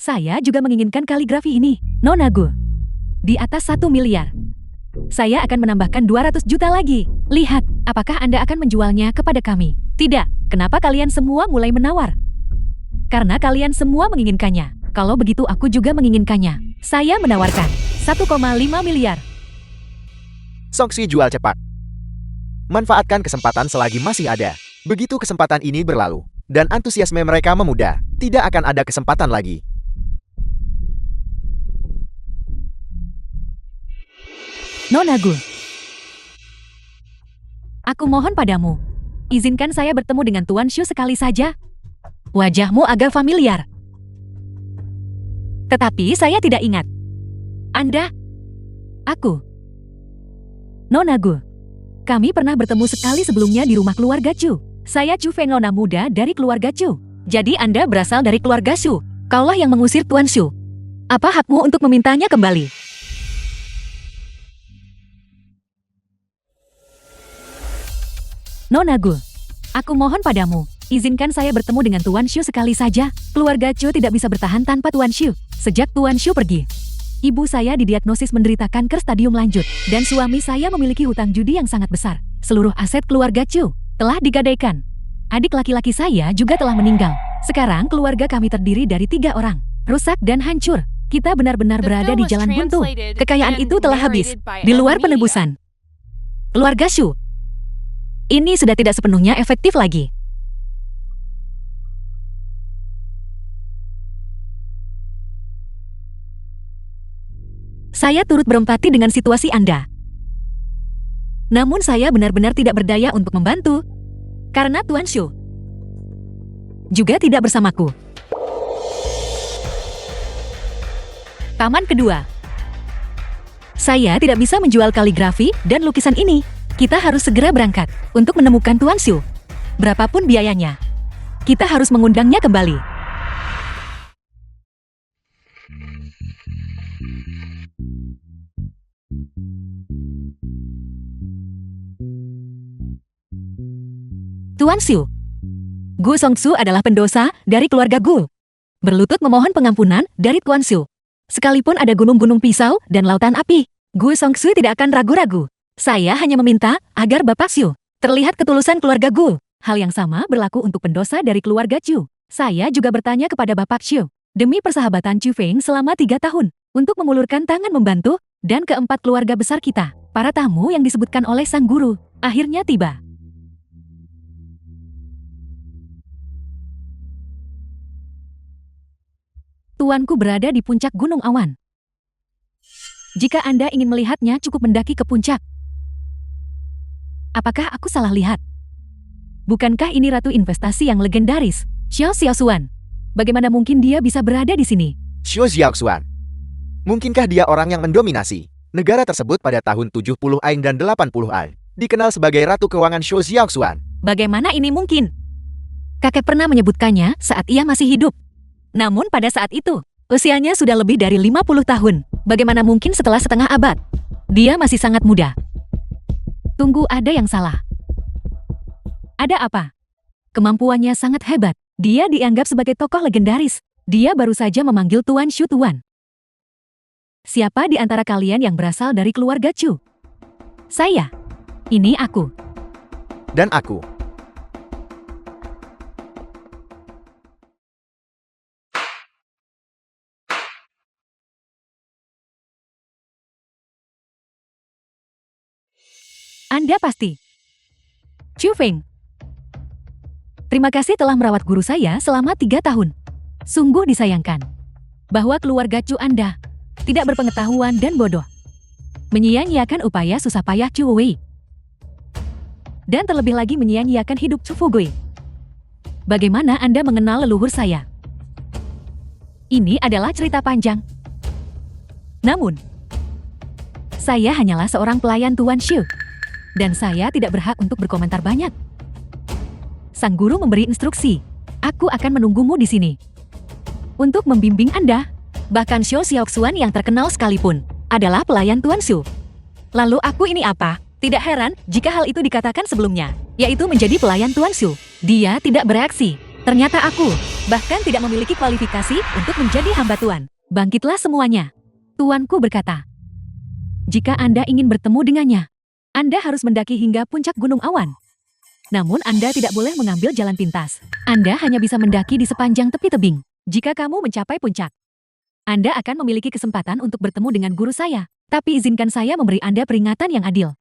Saya juga menginginkan kaligrafi ini, Nona Gu. Di atas 1 miliar. Saya akan menambahkan 200 juta lagi. Lihat, apakah Anda akan menjualnya kepada kami? Tidak. Kenapa kalian semua mulai menawar? Karena kalian semua menginginkannya. Kalau begitu aku juga menginginkannya. Saya menawarkan 1,5 miliar. Songsu jual cepat. Manfaatkan kesempatan selagi masih ada. Begitu kesempatan ini berlalu, dan antusiasme mereka memudar, tidak akan ada kesempatan lagi. Nona Gu, aku mohon padamu, izinkan saya bertemu dengan Tuan Shu sekali saja. Wajahmu agak familiar. Tetapi saya tidak ingat. Anda? Aku? Nona Gu, kami pernah bertemu sekali sebelumnya di rumah keluarga Chu. Saya Chu Feng, nona muda dari keluarga Chu. Jadi Anda berasal dari keluarga Shu. Kaulah yang mengusir Tuan Shu. Apa hakmu untuk memintanya kembali? Nona Gu, aku mohon padamu, izinkan saya bertemu dengan Tuan Shu sekali saja. Keluarga Chu tidak bisa bertahan tanpa Tuan Shu. Sejak Tuan Shu pergi, ibu saya didiagnosis menderita kanker stadium lanjut, dan suami saya memiliki hutang judi yang sangat besar. Seluruh aset keluarga Chu telah digadaikan. Adik laki-laki saya juga telah meninggal. Sekarang keluarga kami terdiri dari 3 orang, rusak dan hancur. Kita benar-benar berada di jalan buntu. Kekayaan itu telah habis, di luar penebusan. Keluarga Shu, ini sudah tidak sepenuhnya efektif lagi. Saya turut berempati dengan situasi Anda. Namun saya benar-benar tidak berdaya untuk membantu, karena Tuan Shu juga tidak bersamaku. Taman kedua. Saya tidak bisa menjual kaligrafi dan lukisan ini. Kita harus segera berangkat untuk menemukan Tuan Shu. Berapapun biayanya, kita harus mengundangnya kembali. Tuan Shu, Gu Songsu adalah pendosa dari keluarga Gu. Berlutut memohon pengampunan dari Tuan Shu. Sekalipun ada gunung-gunung pisau dan lautan api, Gu Songsu tidak akan ragu-ragu. Saya hanya meminta agar Bapak Shu terlihat ketulusan keluarga Gu. Hal yang sama berlaku untuk pendosa dari keluarga Chu. Saya juga bertanya kepada Bapak Shu, demi persahabatan Chu Feng selama 3 tahun, untuk memulurkan tangan membantu, dan keempat keluarga besar kita, para tamu yang disebutkan oleh sang guru, akhirnya tiba. Tuanku berada di puncak Gunung Awan. Jika Anda ingin melihatnya, cukup mendaki ke puncak. Apakah aku salah lihat? Bukankah ini ratu investasi yang legendaris, Xiao Xiaoxuan? Bagaimana mungkin dia bisa berada di sini? Xiao Xiaoxuan. Mungkinkah dia orang yang mendominasi negara tersebut pada tahun 70 Ain dan 80 Ain? Dikenal sebagai Ratu Keuangan Xiao Xiaoxuan. Bagaimana ini mungkin? Kakek pernah menyebutkannya saat ia masih hidup. Namun pada saat itu, usianya sudah lebih dari 50 tahun. Bagaimana mungkin setelah setengah abad? Dia masih sangat muda. Tunggu, ada yang salah. Ada apa? Kemampuannya sangat hebat. Dia dianggap sebagai tokoh legendaris. Dia baru saja memanggil Tuan Shu Tuan. Siapa di antara kalian yang berasal dari keluarga Chu? Saya. Ini aku. Dan aku. Anda pasti. Chu Feng. Terima kasih telah merawat guru saya selama 3 tahun. Sungguh disayangkan bahwa keluarga Chu Anda tidak berpengetahuan dan bodoh, menyia-nyiakan upaya susah payah Chu Wei, dan terlebih lagi menyia-nyiakan hidup Chu Fugui. Bagaimana Anda mengenal leluhur saya? Ini adalah cerita panjang. Namun, saya hanyalah seorang pelayan Tuan Shu, dan saya tidak berhak untuk berkomentar banyak. Sang guru memberi instruksi, aku akan menunggumu di sini untuk membimbing Anda. Bahkan Xiao Xiaoxuan yang terkenal sekalipun adalah pelayan Tuan Shu. Lalu aku ini apa? Tidak heran jika hal itu dikatakan sebelumnya, yaitu menjadi pelayan Tuan Shu. Dia tidak bereaksi. Ternyata aku bahkan tidak memiliki kualifikasi untuk menjadi hamba Tuan. Bangkitlah semuanya. Tuanku berkata, jika Anda ingin bertemu dengannya, Anda harus mendaki hingga puncak Gunung Awan. Namun Anda tidak boleh mengambil jalan pintas. Anda hanya bisa mendaki di sepanjang tepi tebing. Jika kamu mencapai puncak, Anda akan memiliki kesempatan untuk bertemu dengan guru saya. Tapi izinkan saya memberi Anda peringatan yang adil.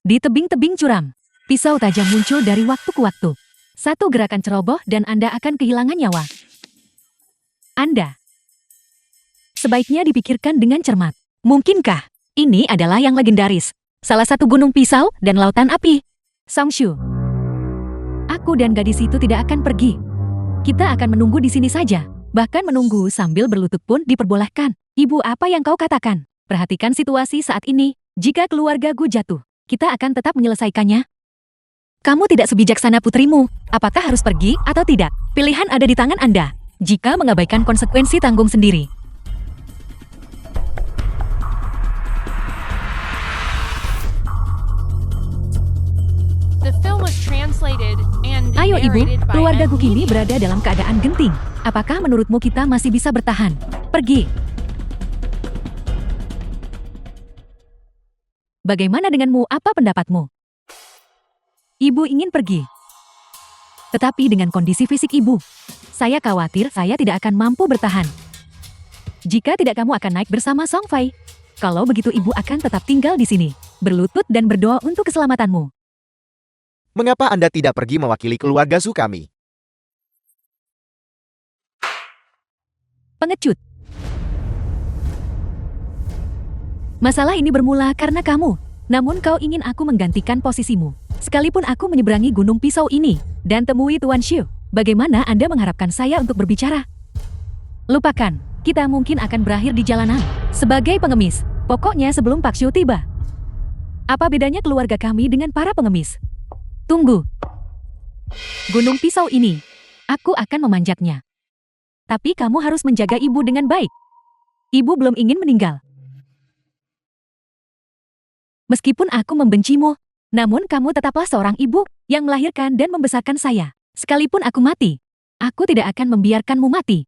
Di tebing-tebing curam, pisau tajam muncul dari waktu ke waktu. Satu gerakan ceroboh dan Anda akan kehilangan nyawa. Anda sebaiknya dipikirkan dengan cermat. Mungkinkah ini adalah yang legendaris? Salah satu gunung pisau dan lautan api. Songshu. Aku dan gadis itu tidak akan pergi. Kita akan menunggu di sini saja. Bahkan menunggu sambil berlutut pun diperbolehkan. Ibu, apa yang kau katakan? Perhatikan situasi saat ini. Jika keluarga Gu jatuh, kita akan tetap menyelesaikannya. Kamu tidak sebijaksana putrimu. Apakah harus pergi atau tidak? Pilihan ada di tangan Anda. Jika mengabaikan konsekuensi tanggung sendiri. The film was translated and Ayo ibu, narrated by keluargaku M. kini Media. berada dalam keadaan genting. Apakah menurutmu kita masih bisa bertahan? Pergi. Bagaimana denganmu? Apa pendapatmu? Ibu ingin pergi. Tetapi dengan kondisi fisik ibu, saya khawatir saya tidak akan mampu bertahan. Jika tidak, kamu akan naik bersama Song Fai. Kalau begitu ibu akan tetap tinggal di sini, berlutut dan berdoa untuk keselamatanmu. Mengapa Anda tidak pergi mewakili keluarga Zhu kami? Pengecut. Masalah ini bermula karena kamu. Namun kau ingin aku menggantikan posisimu. Sekalipun aku menyeberangi gunung pisau ini dan temui Tuan Xiu, bagaimana Anda mengharapkan saya untuk berbicara? Lupakan, kita mungkin akan berakhir di jalanan. Sebagai pengemis, pokoknya sebelum Pak Xiu tiba. Apa bedanya keluarga kami dengan para pengemis? Tunggu. Gunung pisau ini, aku akan memanjatnya. Tapi kamu harus menjaga ibu dengan baik. Ibu belum ingin meninggal. Meskipun aku membencimu, namun kamu tetaplah seorang ibu yang melahirkan dan membesarkan saya. Sekalipun aku mati, aku tidak akan membiarkanmu mati.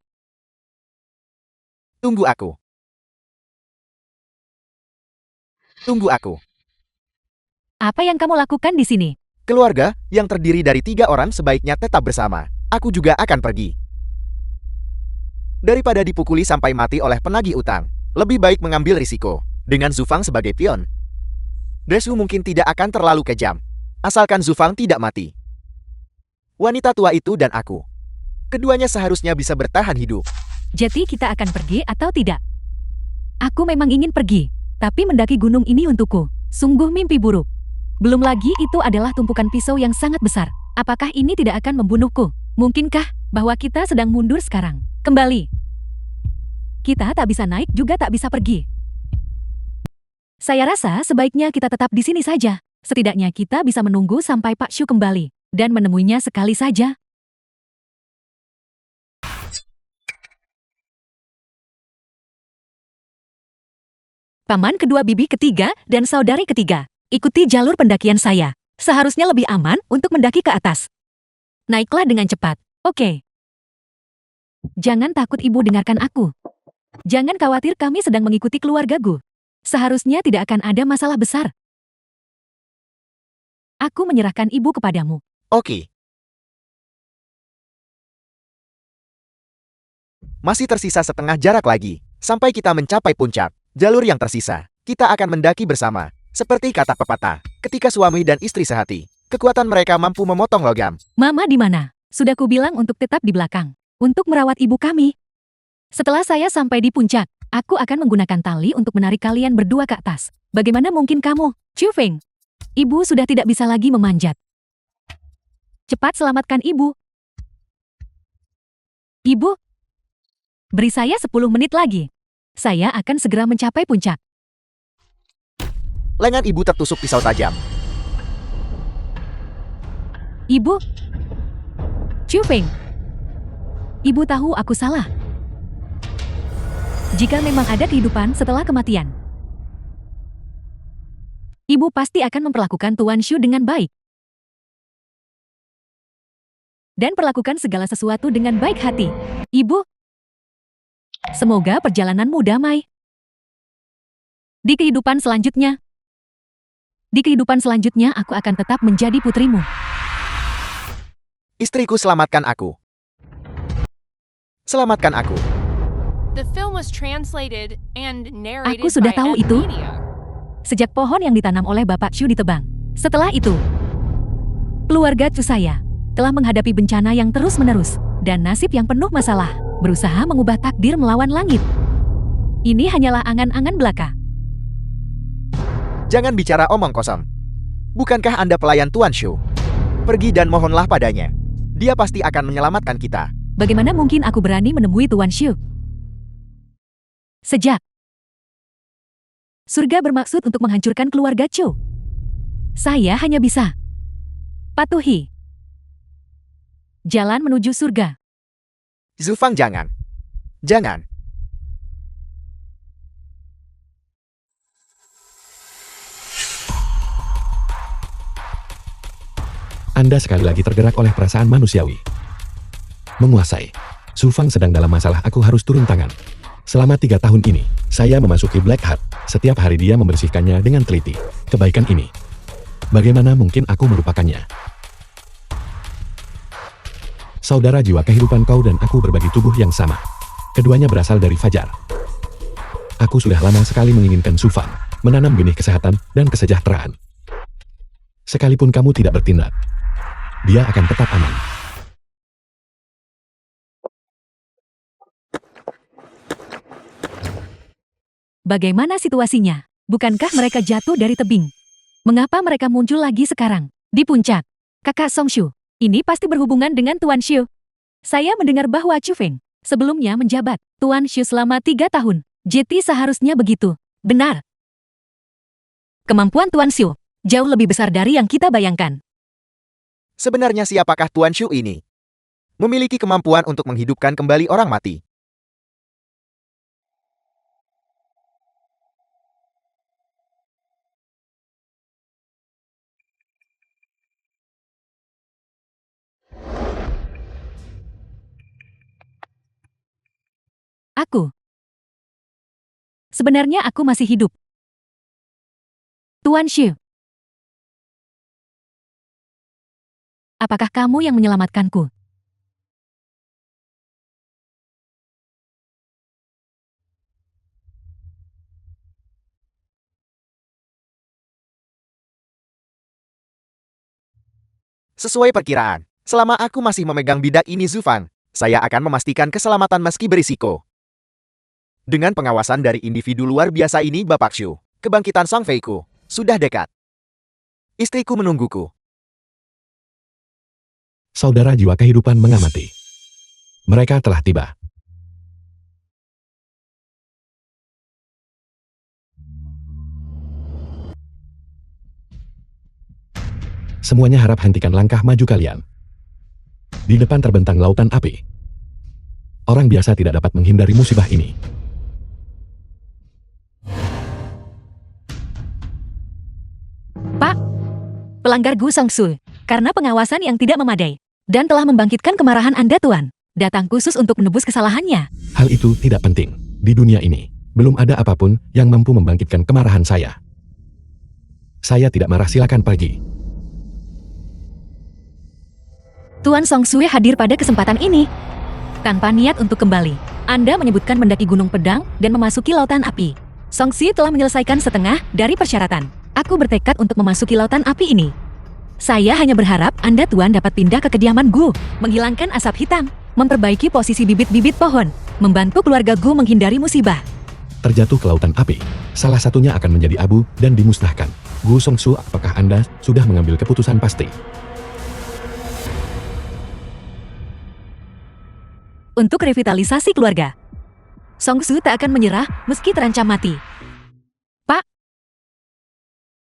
Tunggu aku. Tunggu aku. Apa yang kamu lakukan di sini? Keluarga yang terdiri dari 3 orang sebaiknya tetap bersama. Aku juga akan pergi. Daripada dipukuli sampai mati oleh penagih utang, lebih baik mengambil risiko dengan Zhu Fang sebagai pion. Desu mungkin tidak akan terlalu kejam, asalkan Zhu Fang tidak mati. Wanita tua itu dan aku, keduanya seharusnya bisa bertahan hidup. Jadi kita akan pergi atau tidak? Aku memang ingin pergi, tapi mendaki gunung ini untukku sungguh mimpi buruk. Belum lagi itu adalah tumpukan pisau yang sangat besar. Apakah ini tidak akan membunuhku? Mungkinkah bahwa kita sedang mundur sekarang? Kembali. Kita tak bisa naik juga tak bisa pergi. Saya rasa sebaiknya kita tetap di sini saja. Setidaknya kita bisa menunggu sampai Pak Xiu kembali dan menemuinya sekali saja. Paman kedua, bibi ketiga, dan saudari ketiga, ikuti jalur pendakian saya. Seharusnya lebih aman untuk mendaki ke atas. Naiklah dengan cepat, oke? Jangan takut ibu, dengarkan aku. Jangan khawatir, kami sedang mengikuti keluarga Gu. Seharusnya tidak akan ada masalah besar. Aku menyerahkan ibu kepadamu. Oke. Masih tersisa setengah jarak lagi, sampai kita mencapai puncak. Jalur yang tersisa, kita akan mendaki bersama. Seperti kata pepatah, ketika suami dan istri sehati, kekuatan mereka mampu memotong logam. Mama di mana? Sudah kubilang untuk tetap di belakang, untuk merawat ibu kami. Setelah saya sampai di puncak, aku akan menggunakan tali untuk menarik kalian berdua ke atas. Bagaimana mungkin kamu, Chu Feng? Ibu sudah tidak bisa lagi memanjat. Cepat selamatkan ibu. Ibu, beri saya 10 menit lagi. Saya akan segera mencapai puncak. Lengan ibu tertusuk pisau tajam. Ibu, Chu Feng. Ibu tahu aku salah. Jika memang ada kehidupan setelah kematian, ibu pasti akan memperlakukan Tuan Xiu dengan baik. Dan perlakukan segala sesuatu dengan baik hati. Ibu, semoga perjalananmu damai. Di kehidupan selanjutnya aku akan tetap menjadi putrimu. Istriku, selamatkan aku. Selamatkan aku. The film was translated and narrated Aku sudah by tahu M. itu. Media. Sejak pohon yang ditanam oleh Bapak Xiu ditebang. Setelah itu, keluarga Chu saya telah menghadapi bencana yang terus-menerus dan nasib yang penuh masalah, berusaha mengubah takdir melawan langit. Ini hanyalah angan-angan belaka. Jangan bicara omong kosong. Bukankah Anda pelayan Tuan Xiu? Pergi dan mohonlah padanya. Dia pasti akan menyelamatkan kita. Bagaimana mungkin aku berani menemui Tuan Xiu? Sejak surga bermaksud untuk menghancurkan keluarga Chu, saya hanya bisa Patuhi. Jalan menuju surga. Zufang jangan. Jangan. Anda sekali lagi tergerak oleh perasaan manusiawi. Menguasai. Zufang sedang dalam masalah, aku harus turun tangan. Selama 3 tahun ini, saya memasuki Black Heart. Setiap hari dia membersihkannya dengan teliti. Kebaikan ini. Bagaimana mungkin aku melupakannya? Saudara jiwa kehidupan, kau dan aku berbagi tubuh yang sama. Keduanya berasal dari Fajar. Aku sudah lama sekali menginginkan Zufang, menanam benih kesehatan dan kesejahteraan. Sekalipun kamu tidak bertindak, dia akan tetap aman. Bagaimana situasinya? Bukankah mereka jatuh dari tebing? Mengapa mereka muncul lagi sekarang? Di puncak. Kakak Songshu, ini pasti berhubungan dengan Tuan Xu. Saya mendengar bahwa Chu Feng sebelumnya menjabat Tuan Xu selama 3 tahun. JT seharusnya begitu. Benar. Kemampuan Tuan Xu jauh lebih besar dari yang kita bayangkan. Sebenarnya siapakah Tuan Xu ini? Memiliki kemampuan untuk menghidupkan kembali orang mati. Sebenarnya aku masih hidup. Tuan Xu. Apakah kamu yang menyelamatkanku? Sesuai perkiraan, selama aku masih memegang bidak ini Zufang, saya akan memastikan keselamatan meski berisiko. Dengan pengawasan dari individu luar biasa ini Bapak Xu, kebangkitan Sang Feiku sudah dekat. Istriku menungguku. Saudara jiwa kehidupan mengamati. Mereka telah tiba. Semuanya harap hentikan langkah maju kalian. Di depan terbentang lautan api. Orang biasa tidak dapat menghindari musibah ini. Pak, pelanggar Gu Songsu, karena pengawasan yang tidak memadai, dan telah membangkitkan kemarahan Anda Tuan, datang khusus untuk menebus kesalahannya. Hal itu tidak penting. Di dunia ini, belum ada apapun yang mampu membangkitkan kemarahan saya. Saya tidak marah, silakan pergi. Tuan Songsue hadir pada kesempatan ini. Tanpa niat untuk kembali, Anda menyebutkan mendaki Gunung Pedang dan memasuki Lautan Api. Songxi telah menyelesaikan setengah dari persyaratan. Aku bertekad untuk memasuki Lautan Api ini. Saya hanya berharap Anda Tuan dapat pindah ke kediaman Gu, menghilangkan asap hitam, memperbaiki posisi bibit-bibit pohon, membantu keluarga Gu menghindari musibah. Terjatuh ke lautan api, salah satunya akan menjadi abu dan dimusnahkan. Gu Songsu, apakah Anda sudah mengambil keputusan pasti? Untuk revitalisasi keluarga, Songsu tak akan menyerah meski terancam mati. Pak,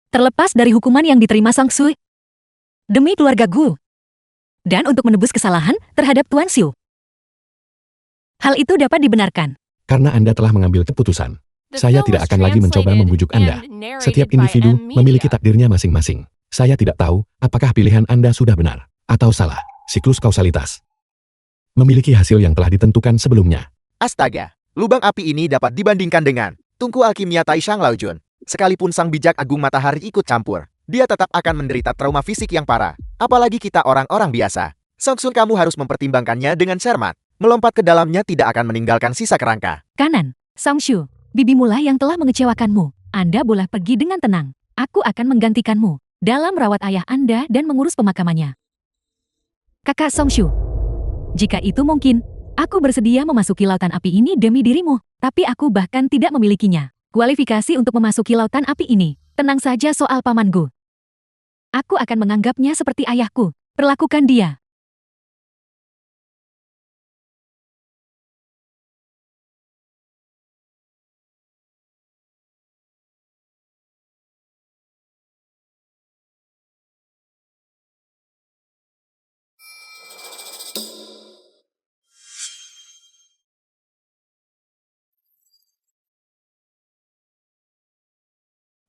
terlepas dari hukuman yang diterima Songsu, demi keluarga Gu, dan untuk menebus kesalahan terhadap Tuan Xu, hal itu dapat dibenarkan. Karena Anda telah mengambil keputusan, The saya film tidak was akan lagi mencoba translated membujuk Anda. and narrated Setiap by individu M memiliki Media. takdirnya masing-masing. Saya tidak tahu apakah pilihan Anda sudah benar atau salah. Siklus kausalitas memiliki hasil yang telah ditentukan sebelumnya. Astaga, lubang api ini dapat dibandingkan dengan tungku alkimia Taishang Laojun. Sekalipun sang bijak agung matahari ikut campur, dia tetap akan menderita trauma fisik yang parah. Apalagi kita orang-orang biasa. Songsun, kamu harus mempertimbangkannya dengan cermat. Melompat ke dalamnya tidak akan meninggalkan sisa kerangka. Kanan, Songshu, bibimulah yang telah mengecewakanmu. Anda boleh pergi dengan tenang. Aku akan menggantikanmu dalam merawat ayah Anda dan mengurus pemakamannya. Kakak Songshu, jika itu mungkin, aku bersedia memasuki lautan api ini demi dirimu, tapi aku bahkan tidak memilikinya. Kualifikasi untuk memasuki lautan api ini, tenang saja soal pamanku. Aku akan menganggapnya seperti ayahku. Perlakukan dia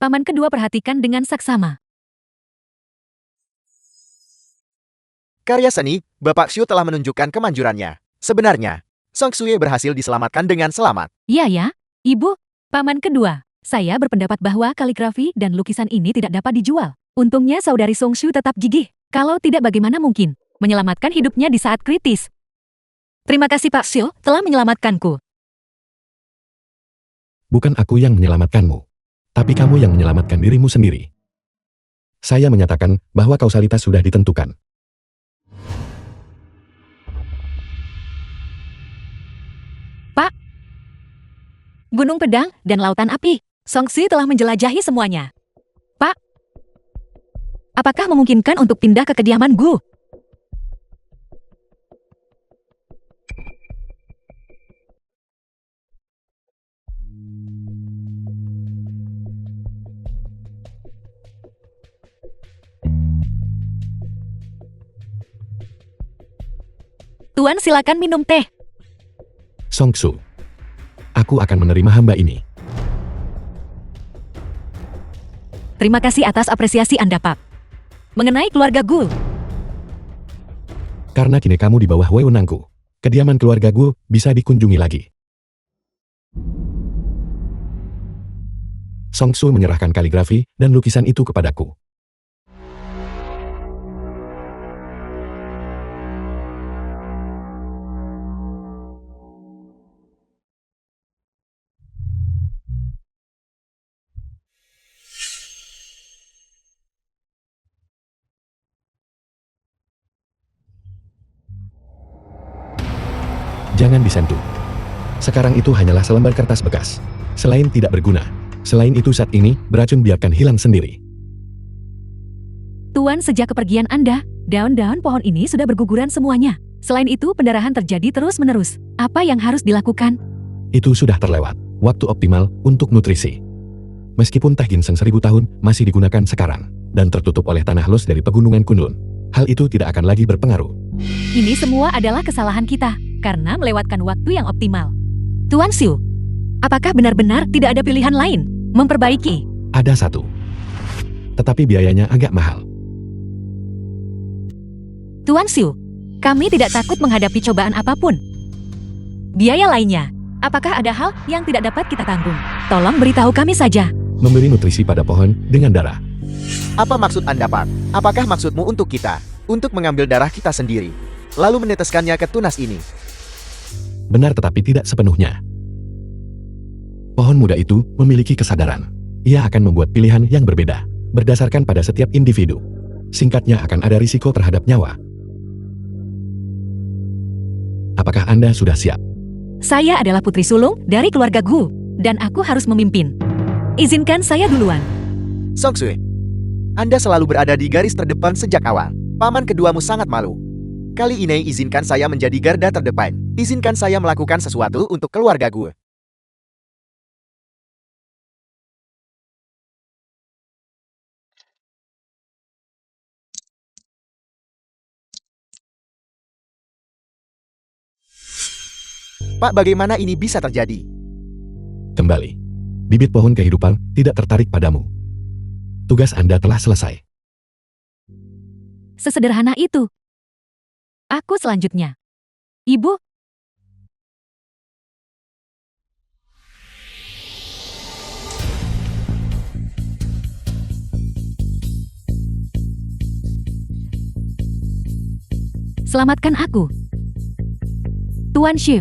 Paman kedua perhatikan dengan saksama. Karya seni, Bapak Xu telah menunjukkan kemanjurannya. Sebenarnya, Song Sui berhasil diselamatkan dengan selamat. Iya ya, Ibu. Paman kedua, saya berpendapat bahwa kaligrafi dan lukisan ini tidak dapat dijual. Untungnya saudari Song Shu tetap gigih. Kalau tidak bagaimana mungkin menyelamatkan hidupnya di saat kritis. Terima kasih Pak Xiu telah menyelamatkanku. Bukan aku yang menyelamatkanmu. Tapi kamu yang menyelamatkan dirimu sendiri. Saya menyatakan bahwa kausalitas sudah ditentukan. Pak, Gunung Pedang dan Lautan Api. Song Sui telah menjelajahi semuanya. Pak, apakah memungkinkan untuk pindah ke kediaman Gu? Tuan silakan minum teh. Song Su. Aku akan menerima hamba ini. Terima kasih atas apresiasi Anda, Pak. Mengenai keluarga Gu, Karena kini kamu di bawah wewenangku. Kediaman keluarga Gu bisa dikunjungi lagi. Song Su menyerahkan kaligrafi dan lukisan itu kepadaku. Jangan disentuh. Sekarang itu hanyalah selembar kertas bekas. Selain tidak berguna. Selain itu saat ini, beracun biarkan hilang sendiri. Tuan sejak kepergian Anda, daun-daun pohon ini sudah berguguran semuanya. Selain itu pendarahan terjadi terus-menerus. Apa yang harus dilakukan? Itu sudah terlewat. Waktu optimal untuk nutrisi. Meskipun teh ginseng 1000 tahun masih digunakan sekarang. Dan tertutup oleh tanah los dari pegunungan Kunlun. Hal itu tidak akan lagi berpengaruh. Ini semua adalah kesalahan kita, karena melewatkan waktu yang optimal. Tuan Xiu, apakah benar-benar tidak ada pilihan lain? Memperbaiki. Ada satu. Tetapi biayanya agak mahal. Tuan Xiu, kami tidak takut menghadapi cobaan apapun. Biaya lainnya, apakah ada hal yang tidak dapat kita tanggung? Tolong beritahu kami saja. Memberi nutrisi pada pohon dengan darah. Apa maksud Anda, Pak? Apakah maksudmu untuk kita? Untuk mengambil darah kita sendiri, lalu meneteskannya ke tunas ini? Benar tetapi tidak sepenuhnya. Pohon muda itu memiliki kesadaran. Ia akan membuat pilihan yang berbeda, berdasarkan pada setiap individu. Singkatnya akan ada risiko terhadap nyawa. Apakah Anda sudah siap? Saya adalah putri sulung dari keluarga Gu, dan aku harus memimpin. Izinkan saya duluan. Song Sui, Anda selalu berada di garis terdepan sejak awal. Paman keduamu sangat malu. Kali ini izinkan saya menjadi garda terdepan. Izinkan saya melakukan sesuatu untuk keluarga gue. Pak, bagaimana ini bisa terjadi? Kembali. Bibit pohon kehidupan tidak tertarik padamu. Tugas Anda telah selesai. Sesederhana itu. Aku selanjutnya. Ibu, selamatkan aku. Tuan Xu,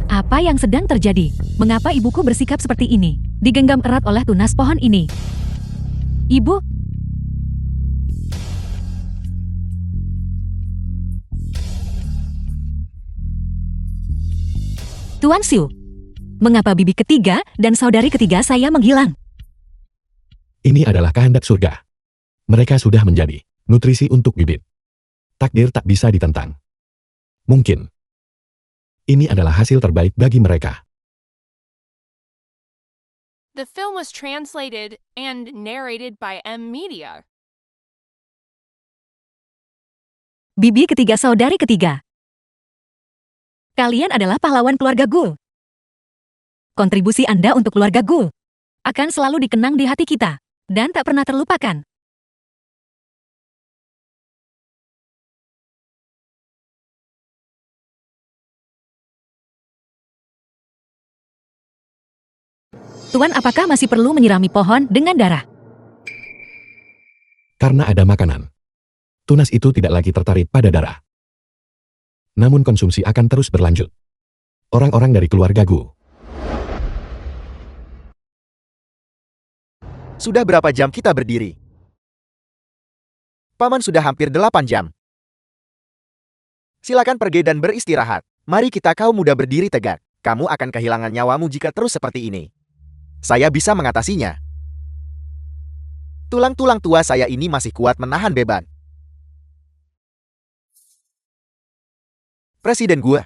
apa yang sedang terjadi? Mengapa ibuku bersikap seperti ini? Digenggam erat oleh tunas pohon ini. Ibu, Tuan Xu, mengapa bibi ketiga dan saudari ketiga saya menghilang? Ini adalah kehendak surga. Mereka sudah menjadi nutrisi untuk bibit. Takdir tak bisa ditentang. Mungkin. Ini adalah hasil terbaik bagi mereka. The film was translated and narrated by M Media. Bibi ketiga saudari ketiga. Kalian adalah pahlawan keluarga Gul. Kontribusi Anda untuk keluarga Gul akan selalu dikenang di hati kita. dan tak pernah terlupakan. Tuan, apakah masih perlu menyirami pohon dengan darah? Karena ada makanan. Tunas itu tidak lagi tertarik pada darah. Namun konsumsi akan terus berlanjut. Orang-orang dari keluarga Gu. Sudah berapa jam kita berdiri? Paman sudah hampir 8 jam. Silakan pergi dan beristirahat. Mari kita kaum muda berdiri tegak. Kamu akan kehilangan nyawamu jika terus seperti ini. Saya bisa mengatasinya. Tulang-tulang tua saya ini masih kuat menahan beban. Presiden gua.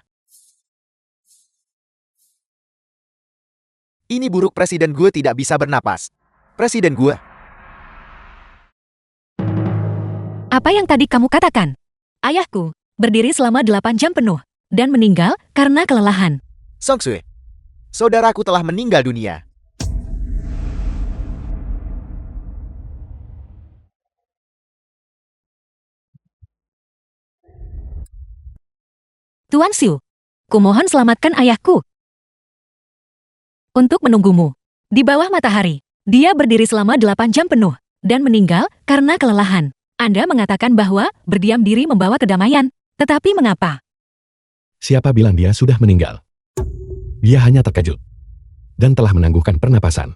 Ini buruk, presiden gue tidak bisa bernapas. Presiden gue. Apa yang tadi kamu katakan? Ayahku berdiri selama 8 jam penuh dan meninggal karena kelelahan. Song Sui. Saudaraku telah meninggal dunia. Tuan Xiu, kumohon selamatkan ayahku. Untuk menunggumu. Di bawah matahari, dia berdiri selama 8 jam penuh dan meninggal karena kelelahan. Anda mengatakan bahwa berdiam diri membawa kedamaian. Tetapi mengapa? Siapa bilang dia sudah meninggal? Dia hanya terkejut dan telah menangguhkan pernapasan.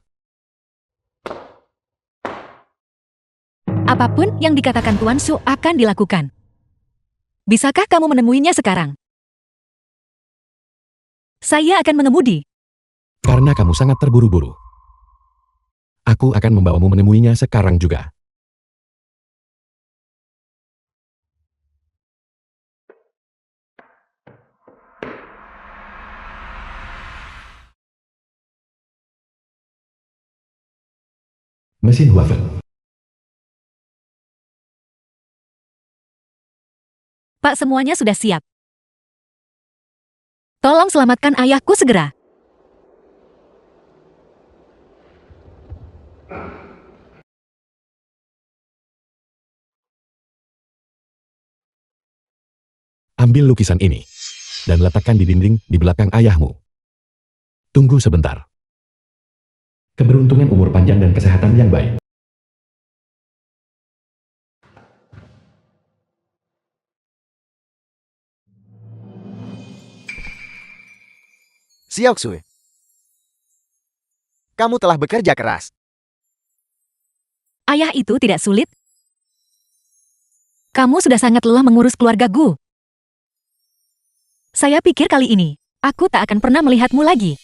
Apapun yang dikatakan Tuan Xiu akan dilakukan. Bisakah kamu menemuinya sekarang? Saya akan mengemudi. Karena kamu sangat terburu-buru. Aku akan membawamu menemuinya sekarang juga. Mesin Huafen. Pak, semuanya sudah siap. Tolong selamatkan ayahku segera. Ambil lukisan ini dan letakkan di dinding di belakang ayahmu. Tunggu sebentar. Keberuntungan, umur panjang, dan kesehatan yang baik. Xiao Sui. Kamu telah bekerja keras. Ayah itu tidak sulit. Kamu sudah sangat lelah mengurus keluarga Gu. Saya pikir kali ini, aku tak akan pernah melihatmu lagi.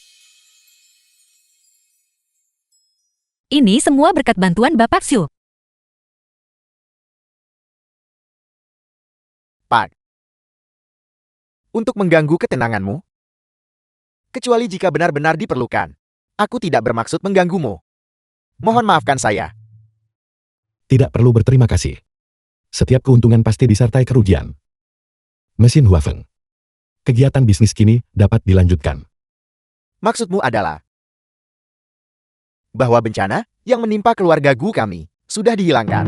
Ini semua berkat bantuan Bapak Xiu. Pak. Untuk mengganggu ketenanganmu? Kecuali jika benar-benar diperlukan. Aku tidak bermaksud mengganggumu. Mohon maafkan saya. Tidak perlu berterima kasih. Setiap keuntungan pasti disertai kerugian. Mesin Huafen. Kegiatan bisnis kini dapat dilanjutkan. Maksudmu adalah bahwa bencana yang menimpa keluarga Gu kami sudah dihilangkan.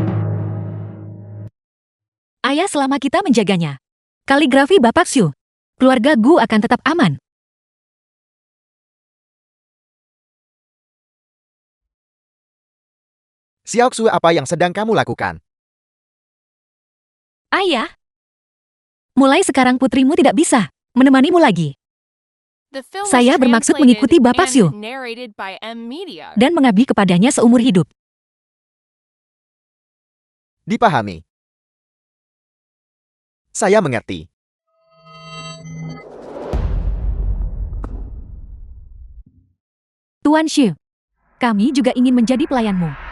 Ayah, selama kita menjaganya. Kaligrafi Bapak Xiu. Keluarga Gu akan tetap aman. Xiao Sui, apa yang sedang kamu lakukan? Ayah. Mulai sekarang putrimu tidak bisa menemanimu lagi. The film was Saya bermaksud mengikuti Bapak Xiu translated and narrated by M Media. dan mengabdi kepadanya seumur hidup. Dipahami. Saya mengerti. Tuan Xiu, kami juga ingin menjadi pelayanmu.